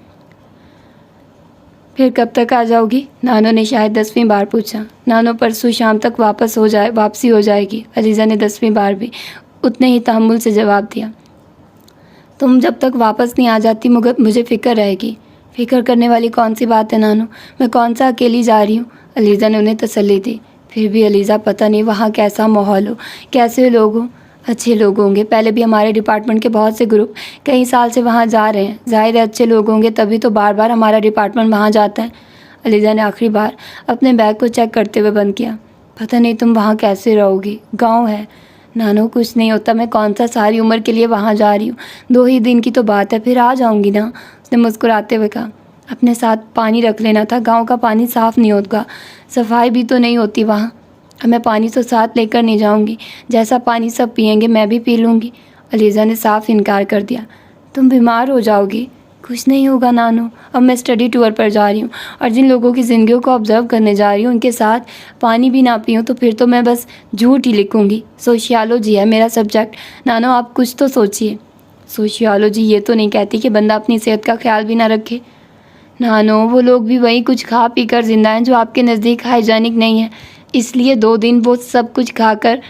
फिर कब तक आ जाओगी? नानो ने शायद 10वीं बार पूछा। नानो परसों शाम तक वापसी हो जाएगी। अलीज़ा ने 10वीं बार भी उतने ही तहम्मुल से जवाब दिया। तुम जब तक वापस नहीं आ जाती मगर मुझे फ़िक्र रहेगी। फ़िक्र करने वाली कौन सी बात है नानो? मैं कौन सा अकेली जा रही हूँ? अलीज़ा ने उन्हें तसल्ली दी। फिर भी अलीज़ा, पता नहीं वहाँ कैसा माहौल हो, कैसे लोग हों। अच्छे लोग होंगे। पहले भी हमारे डिपार्टमेंट के बहुत से ग्रुप कई साल से वहाँ जा रहे हैं। ज़ाहिर है अच्छे लोग होंगे, तभी तो बार बार हमारा डिपार्टमेंट वहाँ जाता है। अलीज़ा ने आखिरी बार अपने बैग को चेक करते हुए बंद किया। पता नहीं तुम वहाँ कैसे रहोगी, गाँव है। नानो कुछ नहीं होता, मैं कौन सा सारी उम्र के लिए वहाँ जा रही हूँ। 2 ही दिन की तो बात है, फिर आ जाऊँगी ना, उसने मुस्कुराते हुए कहा। अपने साथ पानी रख लेना था, गांव का पानी साफ़ नहीं होता, सफाई भी तो नहीं होती वहाँ। अब मैं पानी तो साथ लेकर नहीं जाऊँगी, जैसा पानी सब पियेंगे मैं भी पी लूँगी। अलीज़ा ने साफ इनकार कर दिया। तुम बीमार हो जाओगी, खुश नहीं होगा नानो। अब मैं स्टडी टूर पर जा रही हूँ और जिन लोगों की ज़िंदगियों को ऑब्ज़र्व करने जा रही हूँ उनके साथ पानी भी ना पीऊँ तो फिर तो मैं बस झूठ ही लिखूँगी। सोशियोलॉजी है मेरा सब्जेक्ट। नानो आप कुछ तो सोचिए। सोशियोलॉजी ये तो नहीं कहती कि बंदा अपनी सेहत का ख्याल भी ना रखे। नानो वो लोग भी वही कुछ खा पी कर जिंदा हैं जो आपके नज़दीक हाइजीनिक नहीं है, इसलिए 2 दिन वो सब कुछ खाकर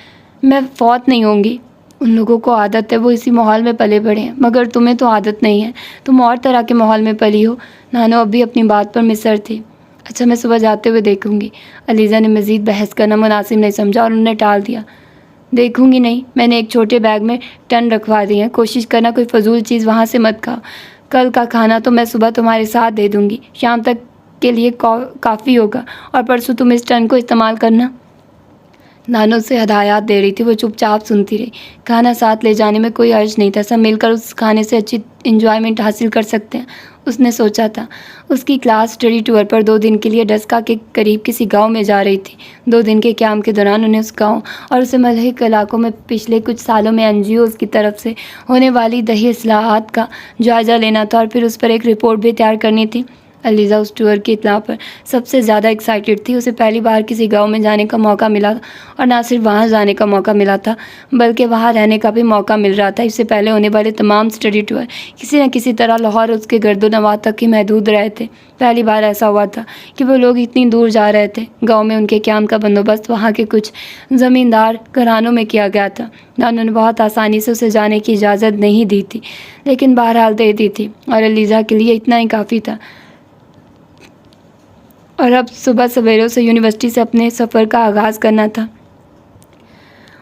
मैं फौत नहीं होंगी। उन लोगों को आदत है, वो इसी माहौल में पले बड़े हैं, मगर तुम्हें तो आदत नहीं है, तुम और तरह के माहौल में पली हो। नानो अब भी अपनी बात पर मिसर थी। अच्छा मैं सुबह जाते हुए देखूंगी। अलीज़ा ने मज़ीद बहस करना मुनासिब नहीं समझा और उन्हें टाल दिया। देखूंगी नहीं, मैंने एक छोटे बैग में टन रखवा दिए हैं, कोशिश करना कोई फजूल चीज़ वहाँ से मत खाओ। कल का खाना तो मैं सुबह तुम्हारे साथ दे दूंगी, शाम तक के लिए काफ़ी होगा और परसों तुम इस टन को इस्तेमाल करना। नानो उसे हदायत दे रही थी, वो चुपचाप सुनती रही। खाना साथ ले जाने में कोई अर्ज नहीं था, सब मिलकर उस खाने से अच्छी इंजॉयमेंट हासिल कर सकते हैं, उसने सोचा था। उसकी क्लास स्टडी टूर पर 2 दिन के लिए डस्का के करीब किसी गांव में जा रही थी। 2 दिन के क्याम के दौरान उन्हें उस गांव और उसे मलहिक इलाकों में पिछले कुछ सालों में NGOs की तरफ से होने वाली दही इस्लाहात का जायज़ा लेना था और फिर उस पर एक रिपोर्ट भी तैयार करनी थी। अलीज़ा उस टूर की इत्तला पर सबसे ज़्यादा एक्साइटेड थी। उसे पहली बार किसी गांव में जाने का मौका मिला और ना सिर्फ वहां जाने का मौका मिला था बल्कि वहां रहने का भी मौका मिल रहा था। इससे पहले होने वाले तमाम स्टडी टूर किसी न किसी तरह लाहौर उसके गर्दोनवाह तक ही महदूद रहे थे। पहली बार ऐसा हुआ था कि वो लोग इतनी दूर जा रहे थे। गाँव में उनके क्याम का बंदोबस्त वहाँ के कुछ ज़मींदार घरानों में किया गया था। नानो ने बहुत आसानी से उसे जाने की इजाज़त नहीं दी थी, लेकिन बहरहाल दे दी थी और अलीज़ा के लिए इतना ही काफ़ी था। और अब सुबह सवेरे उसे यूनिवर्सिटी से अपने सफ़र का आगाज़ करना था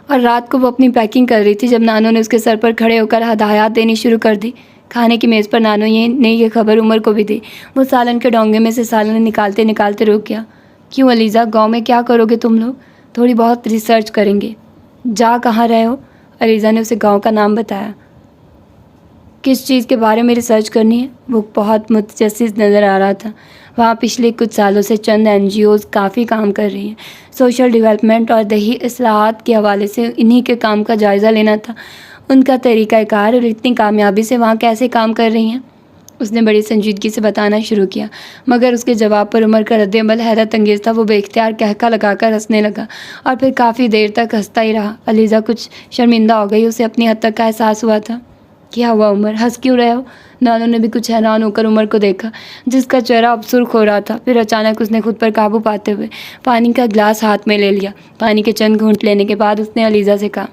और रात को वो अपनी पैकिंग कर रही थी जब नानो ने उसके सर पर खड़े होकर हदायत देनी शुरू कर दी। खाने की मेज़ पर नानो ने ये खबर उमर को भी दी। वो सालन के डोंगे में से सालन निकालते निकालते रुक गया। क्यों अलीज़ा, गाँव में क्या करोगे तुम लोग? थोड़ी बहुत रिसर्च करेंगे। जा कहाँ रहे हो? अलीज़ा ने उसे गाँव का नाम बताया। किस चीज़ के बारे में रिसर्च करनी है? वो बहुत मुतजस्सिस नज़र आ रहा था। वहाँ पिछले कुछ सालों से चंद NGOs काफ़ी काम कर रही हैं। सोशल डेवलपमेंट और दही इस्लाहात के हवाले से इन्हीं के काम का जायज़ा लेना था, उनका तरीक़ाकार और इतनी कामयाबी से वहाँ कैसे काम कर रही हैं। उसने बड़ी संजीदगी से बताना शुरू किया, मगर उसके जवाब पर उमर का रद्द-ए-अमल हैरत अंगेज़ था। वो बेख्तियार कहका लगाकर हंसने लगा और फिर काफ़ी देर तक हंसता ही रहा। अलीज़ा कुछ शर्मिंदा हो गई, उसे अपनी हद तक का एहसास हुआ था। क्या हुआ उमर, हंस क्यों रहे हो? नानो ने भी कुछ हैरान होकर उमर को देखा, जिसका चेहरा अब सुर्ख हो रहा था। फिर अचानक उसने खुद पर काबू पाते हुए पानी का गिलास हाथ में ले लिया। पानी के चंद घूंट लेने के बाद उसने अलीज़ा से कहा,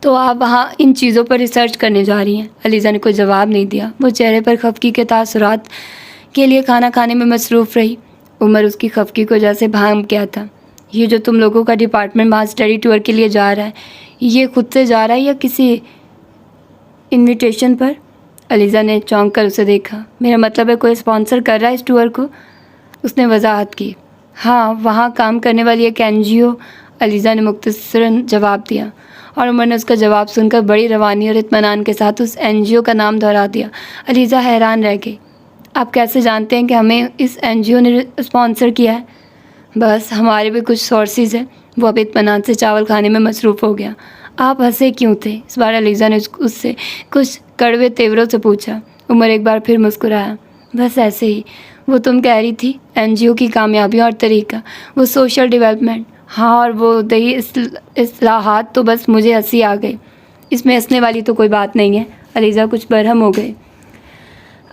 तो आप वहाँ इन चीज़ों पर रिसर्च करने जा रही हैं? अलीज़ा ने कोई जवाब नहीं दिया। वो चेहरे पर खफकी के तासुरात के लिए खाना खाने में मसरूफ़ रही। उमर उसकी खफकी को जैसे भांप गया था। ये जो तुम लोगों का डिपार्टमेंट वहाँ स्टडी टूर के लिए जा रहा है, ये खुद से जा रहा है या किसी इनविटेशन पर? अलीज़ा ने चौंक कर उसे देखा। मेरा मतलब है कोई स्पॉन्सर कर रहा है इस टूर को? उसने वजाहत की। हाँ, वहाँ काम करने वाली एक NGO, अलीज़ा ने मुख्तसरन जवाब दिया और उमर ने उसका जवाब सुनकर बड़ी रवानी और इत्मीनान के साथ उस NGO का नाम दोहरा दिया। अलीज़ा हैरान रह गई। आप कैसे जानते हैं कि हमें इस NGO ने स्पॉन्सर किया है? बस हमारे भी कुछ सोर्सेज हैं। वो अब इत्मीनान से चावल खाने में मसरूफ़ हो गया। आप हंसे क्यों थे? इस बार अलीज़ा ने उससे कुछ कड़वे तेवरों से पूछा। उमर एक बार फिर मुस्कुराया। बस ऐसे ही। वो तुम कह रही थी NGO की कामयाबी और तरीका, वो सोशल डेवलपमेंट। हाँ, और वो दही इस्लाहात, तो बस मुझे हंसी आ गई। इसमें हंसने वाली तो कोई बात नहीं है। अलीज़ा कुछ बरहम हो गई।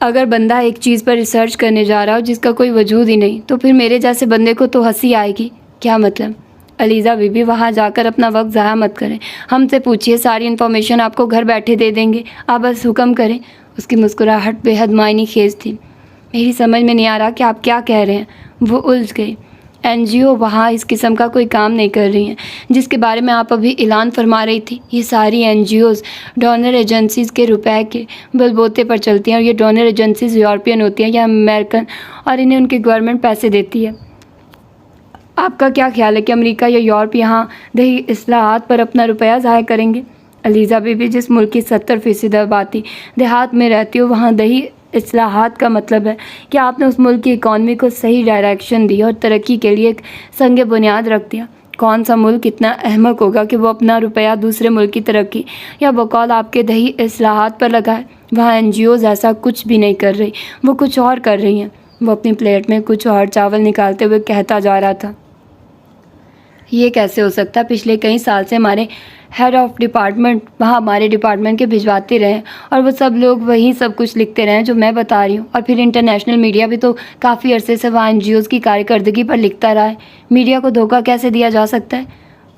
अगर बंदा एक चीज़ पर रिसर्च करने जा रहा हो जिसका कोई वजूद ही नहीं, तो फिर मेरे जैसे बंदे को तो हंसी आएगी। क्या मतलब? अलीज़ा बीबी, वहाँ जाकर अपना वक्त ज़ाया मत करें। हमसे पूछिए, सारी इन्फॉर्मेशन आपको घर बैठे दे देंगे। आप बस हुक्म करें। उसकी मुस्कुराहट बेहद मायनी खेज थी। मेरी समझ में नहीं आ रहा कि आप क्या कह रहे हैं। वो उलझ गई। NGO वहाँ इस किस्म का कोई काम नहीं कर रही हैं जिसके बारे में आप अभी ऐलान फरमा रही थी। ये सारी NGOs डोनर एजेंसीज़ के रुपए के बलबूते पर चलती हैं और ये डोनर एजेंसीज़ यूरोपियन होती हैं या अमेरिकन, और इन्हें उनकी गवर्नमेंट पैसे देती है। आपका क्या ख्याल है कि अमेरिका या यूरोप यहाँ दही इस्लाहात पर अपना रुपया ज़ाया करेंगे? अलीज़ा बीबी, जिस मुल्क की 70% आबादी देहात में रहती हो, वहाँ दही इस्लाहात का मतलब है कि आपने उस मुल्क की इकॉनमी को सही डायरेक्शन दी और तरक्की के लिए एक संग बुनियाद रख दिया। कौन सा मुल्क इतना अहमक होगा कि वो अपना रुपया दूसरे मुल्क की तरक्की या बकौल आपके दही इस्लाहात पर लगाए। वहाँ एनजीओज़ ऐसा कुछ भी नहीं कर रही, वो कुछ और कर रही हैं। वो अपनी प्लेट में कुछ और चावल निकालते हुए कहता जा रहा था, ये कैसे हो सकता है? पिछले कई साल से हमारे हेड ऑफ़ डिपार्टमेंट वहाँ हमारे डिपार्टमेंट के भिजवाते रहे और वो सब लोग वही सब कुछ लिखते रहे जो मैं बता रही हूँ। और फिर इंटरनेशनल मीडिया भी तो काफ़ी अरसे से वहाँ एनजीओज़ की कार्यकर्दगी पर लिखता रहा है। मीडिया को धोखा कैसे दिया जा सकता है?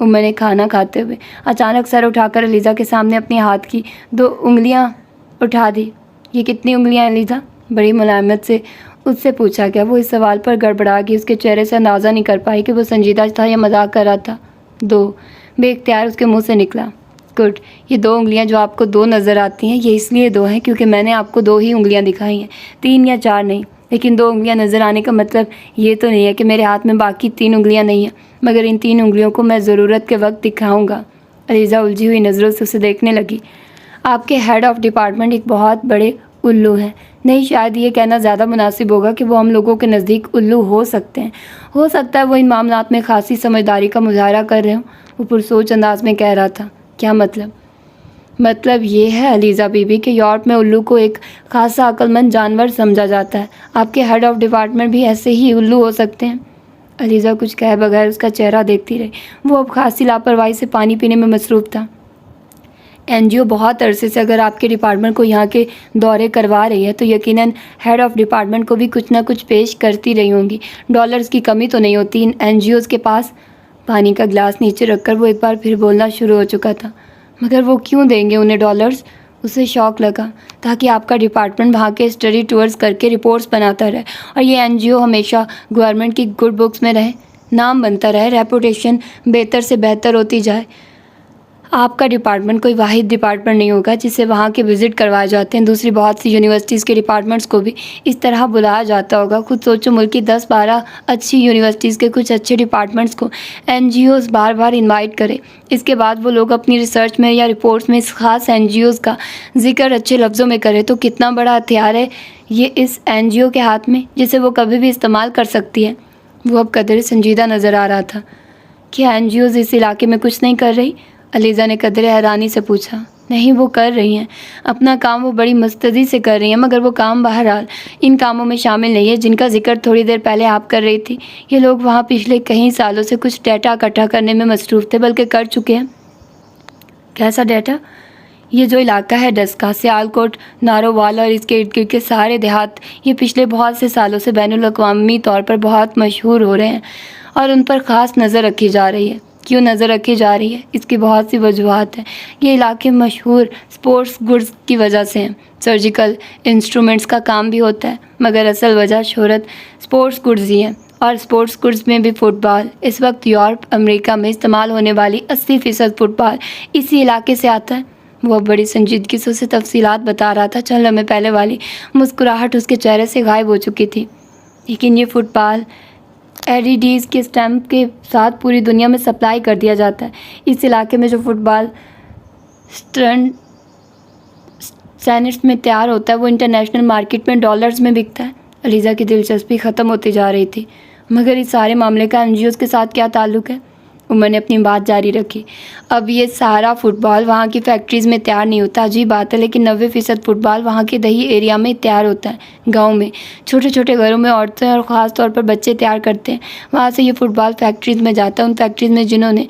उमर ने खाना खाते हुए अचानक सर उठाकर अलीज़ा के सामने अपने हाथ की 2 उंगलियाँ उठा दी। ये कितनी उंगलियाँ अलीज़ा? बड़ी मुलायमत से उससे पूछा गया। वो इस सवाल पर गड़बड़ा गई। उसके चेहरे से अंदाज़ा नहीं कर पाई कि वो संजीदा था या मजाक कर रहा था। 2 बेख्तियार उसके मुंह से निकला। गुड, ये 2 उंगलियां जो आपको 2 नज़र आती हैं, ये इसलिए 2 हैं क्योंकि मैंने आपको 2 ही उंगलियां दिखाई हैं, 3 या 4 नहीं। लेकिन 2 उंगलियां नज़र आने का मतलब ये तो नहीं है कि मेरे हाथ में बाकी 3 उंगलियां नहीं हैं, मगर इन 3 उंगलियों को मैं ज़रूरत के वक्त दिखाऊँगा। अलीज़ा उलझी हुई नज़रों से उसे देखने लगी। आपके हेड ऑफ़ डिपार्टमेंट एक बहुत बड़े उल्लू हैं। नहीं, शायद ये कहना ज़्यादा मुनासिब होगा कि वो हम लोगों के नज़दीक उल्लू हो सकते हैं। हो सकता है वो इन मामलात में खासी समझदारी का मुजाहरा कर रहे हों। वो पुरसोच अंदाज में कह रहा था। क्या मतलब? मतलब ये है अलीज़ा बीबी कि यूरोप में उल्लू को एक खासा अक्लमंद जानवर समझा जाता है। आपके हेड ऑफ़ डिपार्टमेंट भी ऐसे ही उल्लू हो सकते हैं। अलीज़ा कुछ कहे बगैर उसका चेहरा देखती रही। वो अब खासी लापरवाही से पानी पीने में मसरूफ़ था। एनजीओ बहुत अरसे से अगर आपके डिपार्टमेंट को यहाँ के दौरे करवा रही है तो यकीनन हेड ऑफ़ डिपार्टमेंट को भी कुछ ना कुछ पेश करती रही होंगी। डॉलर्स की कमी तो नहीं होती इन एनजीओज़ के पास। पानी का गिलास नीचे रखकर वो एक बार फिर बोलना शुरू हो चुका था। मगर वो क्यों देंगे उन्हें डॉलर्स? उसे शौक़ लगा, ताकि आपका डिपार्टमेंट वहाँ के स्टडी टूर्स करके रिपोर्ट्स बनाता रहे और ये एनजीओ हमेशा गवर्नमेंट की गुड बुक्स में रहे, नाम बनता रहे, रेपुटेशन बेहतर से बेहतर होती जाए। आपका डिपार्टमेंट कोई वाहिद डिपार्टमेंट नहीं होगा जिसे वहाँ के विज़िट करवाए जाते हैं। दूसरी बहुत सी यूनिवर्सिटीज़ के डिपार्टमेंट्स को भी इस तरह बुलाया जाता होगा। खुद सोचो, मुल्क की 10-12 अच्छी यूनिवर्सिटीज़ के कुछ अच्छे डिपार्टमेंट्स को एनजीओज़ बार बार इनवाइट करें। इसके बाद वो लोग अपनी रिसर्च में या रिपोर्ट्स में इस ख़ास एनजीओज़ का जिक्र अच्छे लफ्ज़ों में करें तो कितना बड़ा हथियार है ये इस एनजीओ के हाथ में, जिसे वो कभी भी इस्तेमाल कर सकती है। वो अब कदरे संजीदा नज़र आ रहा था। क्या एनजीओज़ इस इलाके में कुछ नहीं कर रही? अलीज़ा ने कदरे हैरानी से पूछा। नहीं, वो कर रही हैं अपना काम, वो बड़ी मुस्तैदी से कर रही हैं, मगर वो काम बहरहाल इन कामों में शामिल नहीं है जिनका जिक्र थोड़ी देर पहले आप कर रही थी। ये लोग वहाँ पिछले कई सालों से कुछ डेटा इकट्ठा करने में मसरूफ़ थे, बल्कि कर चुके हैं। कैसा डेटा? ये जो इलाका है डस्का, सियालकोट, नारोवाल और इसके इर्द गिर्द के सारे देहात, ये पिछले बहुत से सालों से बैनुल-अक़वामी तौर पर बहुत मशहूर हो रहे हैं और उन पर ख़ास नज़र रखी जा रही है। क्यों नज़र रखी जा रही है? इसकी बहुत सी वजूहात हैं। ये इलाके मशहूर स्पोर्ट्स गुड्स की वजह से हैं। सर्जिकल इंस्ट्रूमेंट्स का काम भी होता है, मगर असल वजह शोहरत स्पोर्ट्स गुड्स ही है। और स्पोर्ट्स गुड्स में भी फ़ुटबॉल। इस वक्त यूरोप, अमेरिका में इस्तेमाल होने वाली 80% फ़ुटबॉल इसी इलाके से आता है। वो बड़ी संजीदगी से उसे तफसीलात बता रहा था। चंद लम्हे पहले वाली मुस्कुराहट उसके चेहरे से गायब हो चुकी थी। लेकिन ये फ़ुटबॉल एडिडीज़ के स्टैम्प के साथ पूरी दुनिया में सप्लाई कर दिया जाता है। इस इलाके में जो फुटबॉल सैनिट्स में तैयार होता है वो इंटरनेशनल मार्केट में डॉलर्स में बिकता है। अलीज़ा की दिलचस्पी ख़त्म होती जा रही थी। मगर इस सारे मामले का एनजीओज़ के साथ क्या ताल्लुक़ है? उमर ने अपनी बात जारी रखी। अब ये सारा फ़ुटबॉल वहाँ की फैक्ट्रीज़ में तैयार नहीं होता। अजीब बात है, लेकिन 90% फ़ुटबॉल वहाँ के दही एरिया में तैयार होता है। गांव में छोटे छोटे घरों में औरतें और ख़ास तौर पर बच्चे तैयार करते हैं। वहाँ से ये फ़ुटबॉल फैक्ट्रीज़ में जाता है, उन फैक्ट्रीज़ में जिन्होंने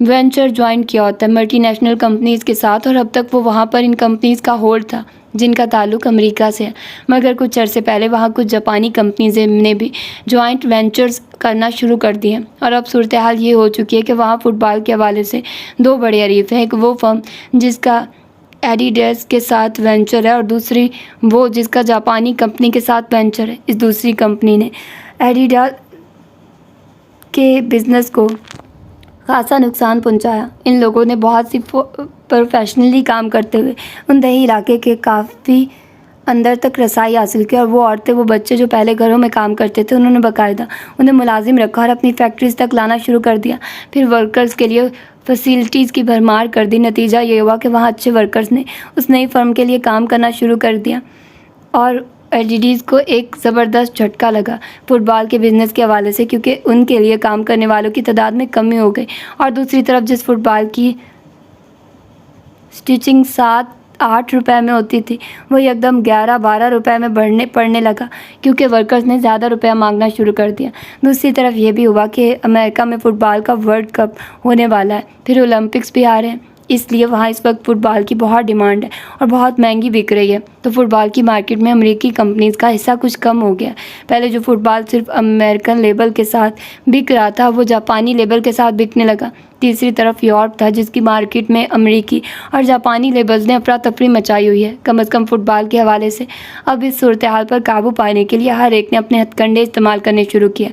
वेंचर ज्वाइन किया होता है मल्टीनेशनल कंपनीज़ के साथ, और अब तक वो वहाँ पर इन कंपनीज़ का होल्ड था जिनका ताल्लुक़ अमेरिका से है। मगर कुछ अरसे पहले वहाँ कुछ जापानी कंपनीज़ ने भी जॉइंट वेंचर्स करना शुरू कर दिए हैं और अब सूरत हाल ये हो चुकी है कि वहाँ फ़ुटबॉल के हवाले से 2 बड़े हरीफ हैं। एक वो फर्म जिसका एडिडास के साथ वेंचर है और दूसरी वो जिसका जापानी कंपनी के साथ वेंचर है। इस दूसरी कंपनी ने एडिडास के बिज़नेस को खासा नुकसान पहुंचाया। इन लोगों ने बहुत सी प्रोफेशनली काम करते हुए उन दही इलाके के काफ़ी अंदर तक रसाई हासिल की और वो औरतें, वो बच्चे जो पहले घरों में काम करते थे, उन्होंने बाकायदा उन्हें मुलाजिम रखा और अपनी फैक्ट्रीज़ तक लाना शुरू कर दिया। फिर वर्कर्स के लिए फैसिलिटीज़ की भरमार कर दी। नतीजा ये हुआ कि वहाँ अच्छे वर्कर्स ने उस नई फर्म के लिए काम करना शुरू कर दिया और एलईडीज़ को एक ज़बरदस्त झटका लगा फुटबॉल के बिजनेस के हवाले से, क्योंकि उनके लिए काम करने वालों की तादाद में कमी हो गई। और दूसरी तरफ जिस फुटबॉल की स्टिचिंग 7-8 रुपए में होती थी, वो एकदम 11-12 रुपए में पड़ने लगा, क्योंकि वर्कर्स ने ज़्यादा रुपया मांगना शुरू कर दिया। दूसरी तरफ ये भी हुआ कि अमेरिका में फ़ुटबॉल का वर्ल्ड कप होने वाला है, फिर ओलंपिक्स भी आ रहे हैं, इसलिए वहाँ इस वक्त फ़ुटबॉल की बहुत डिमांड है और बहुत महंगी बिक रही है। तो फ़ुटबॉल की मार्केट में अमेरिकी कंपनीज़ का हिस्सा कुछ कम हो गया। पहले जो फ़ुटबॉल सिर्फ अमेरिकन लेबल के साथ बिक रहा था, वो जापानी लेबल के साथ बिकने लगा। तीसरी तरफ यूरोप था, जिसकी मार्केट में अमेरिकी और जापानी लेबल्स ने अफरा तफरी मचाई हुई है। कम अज़ कम फ़ुटबॉल के हवाले से अब इस सूरत हाल पर काबू पाने के लिए हर एक ने अपने हथकंडे इस्तेमाल करने शुरू किए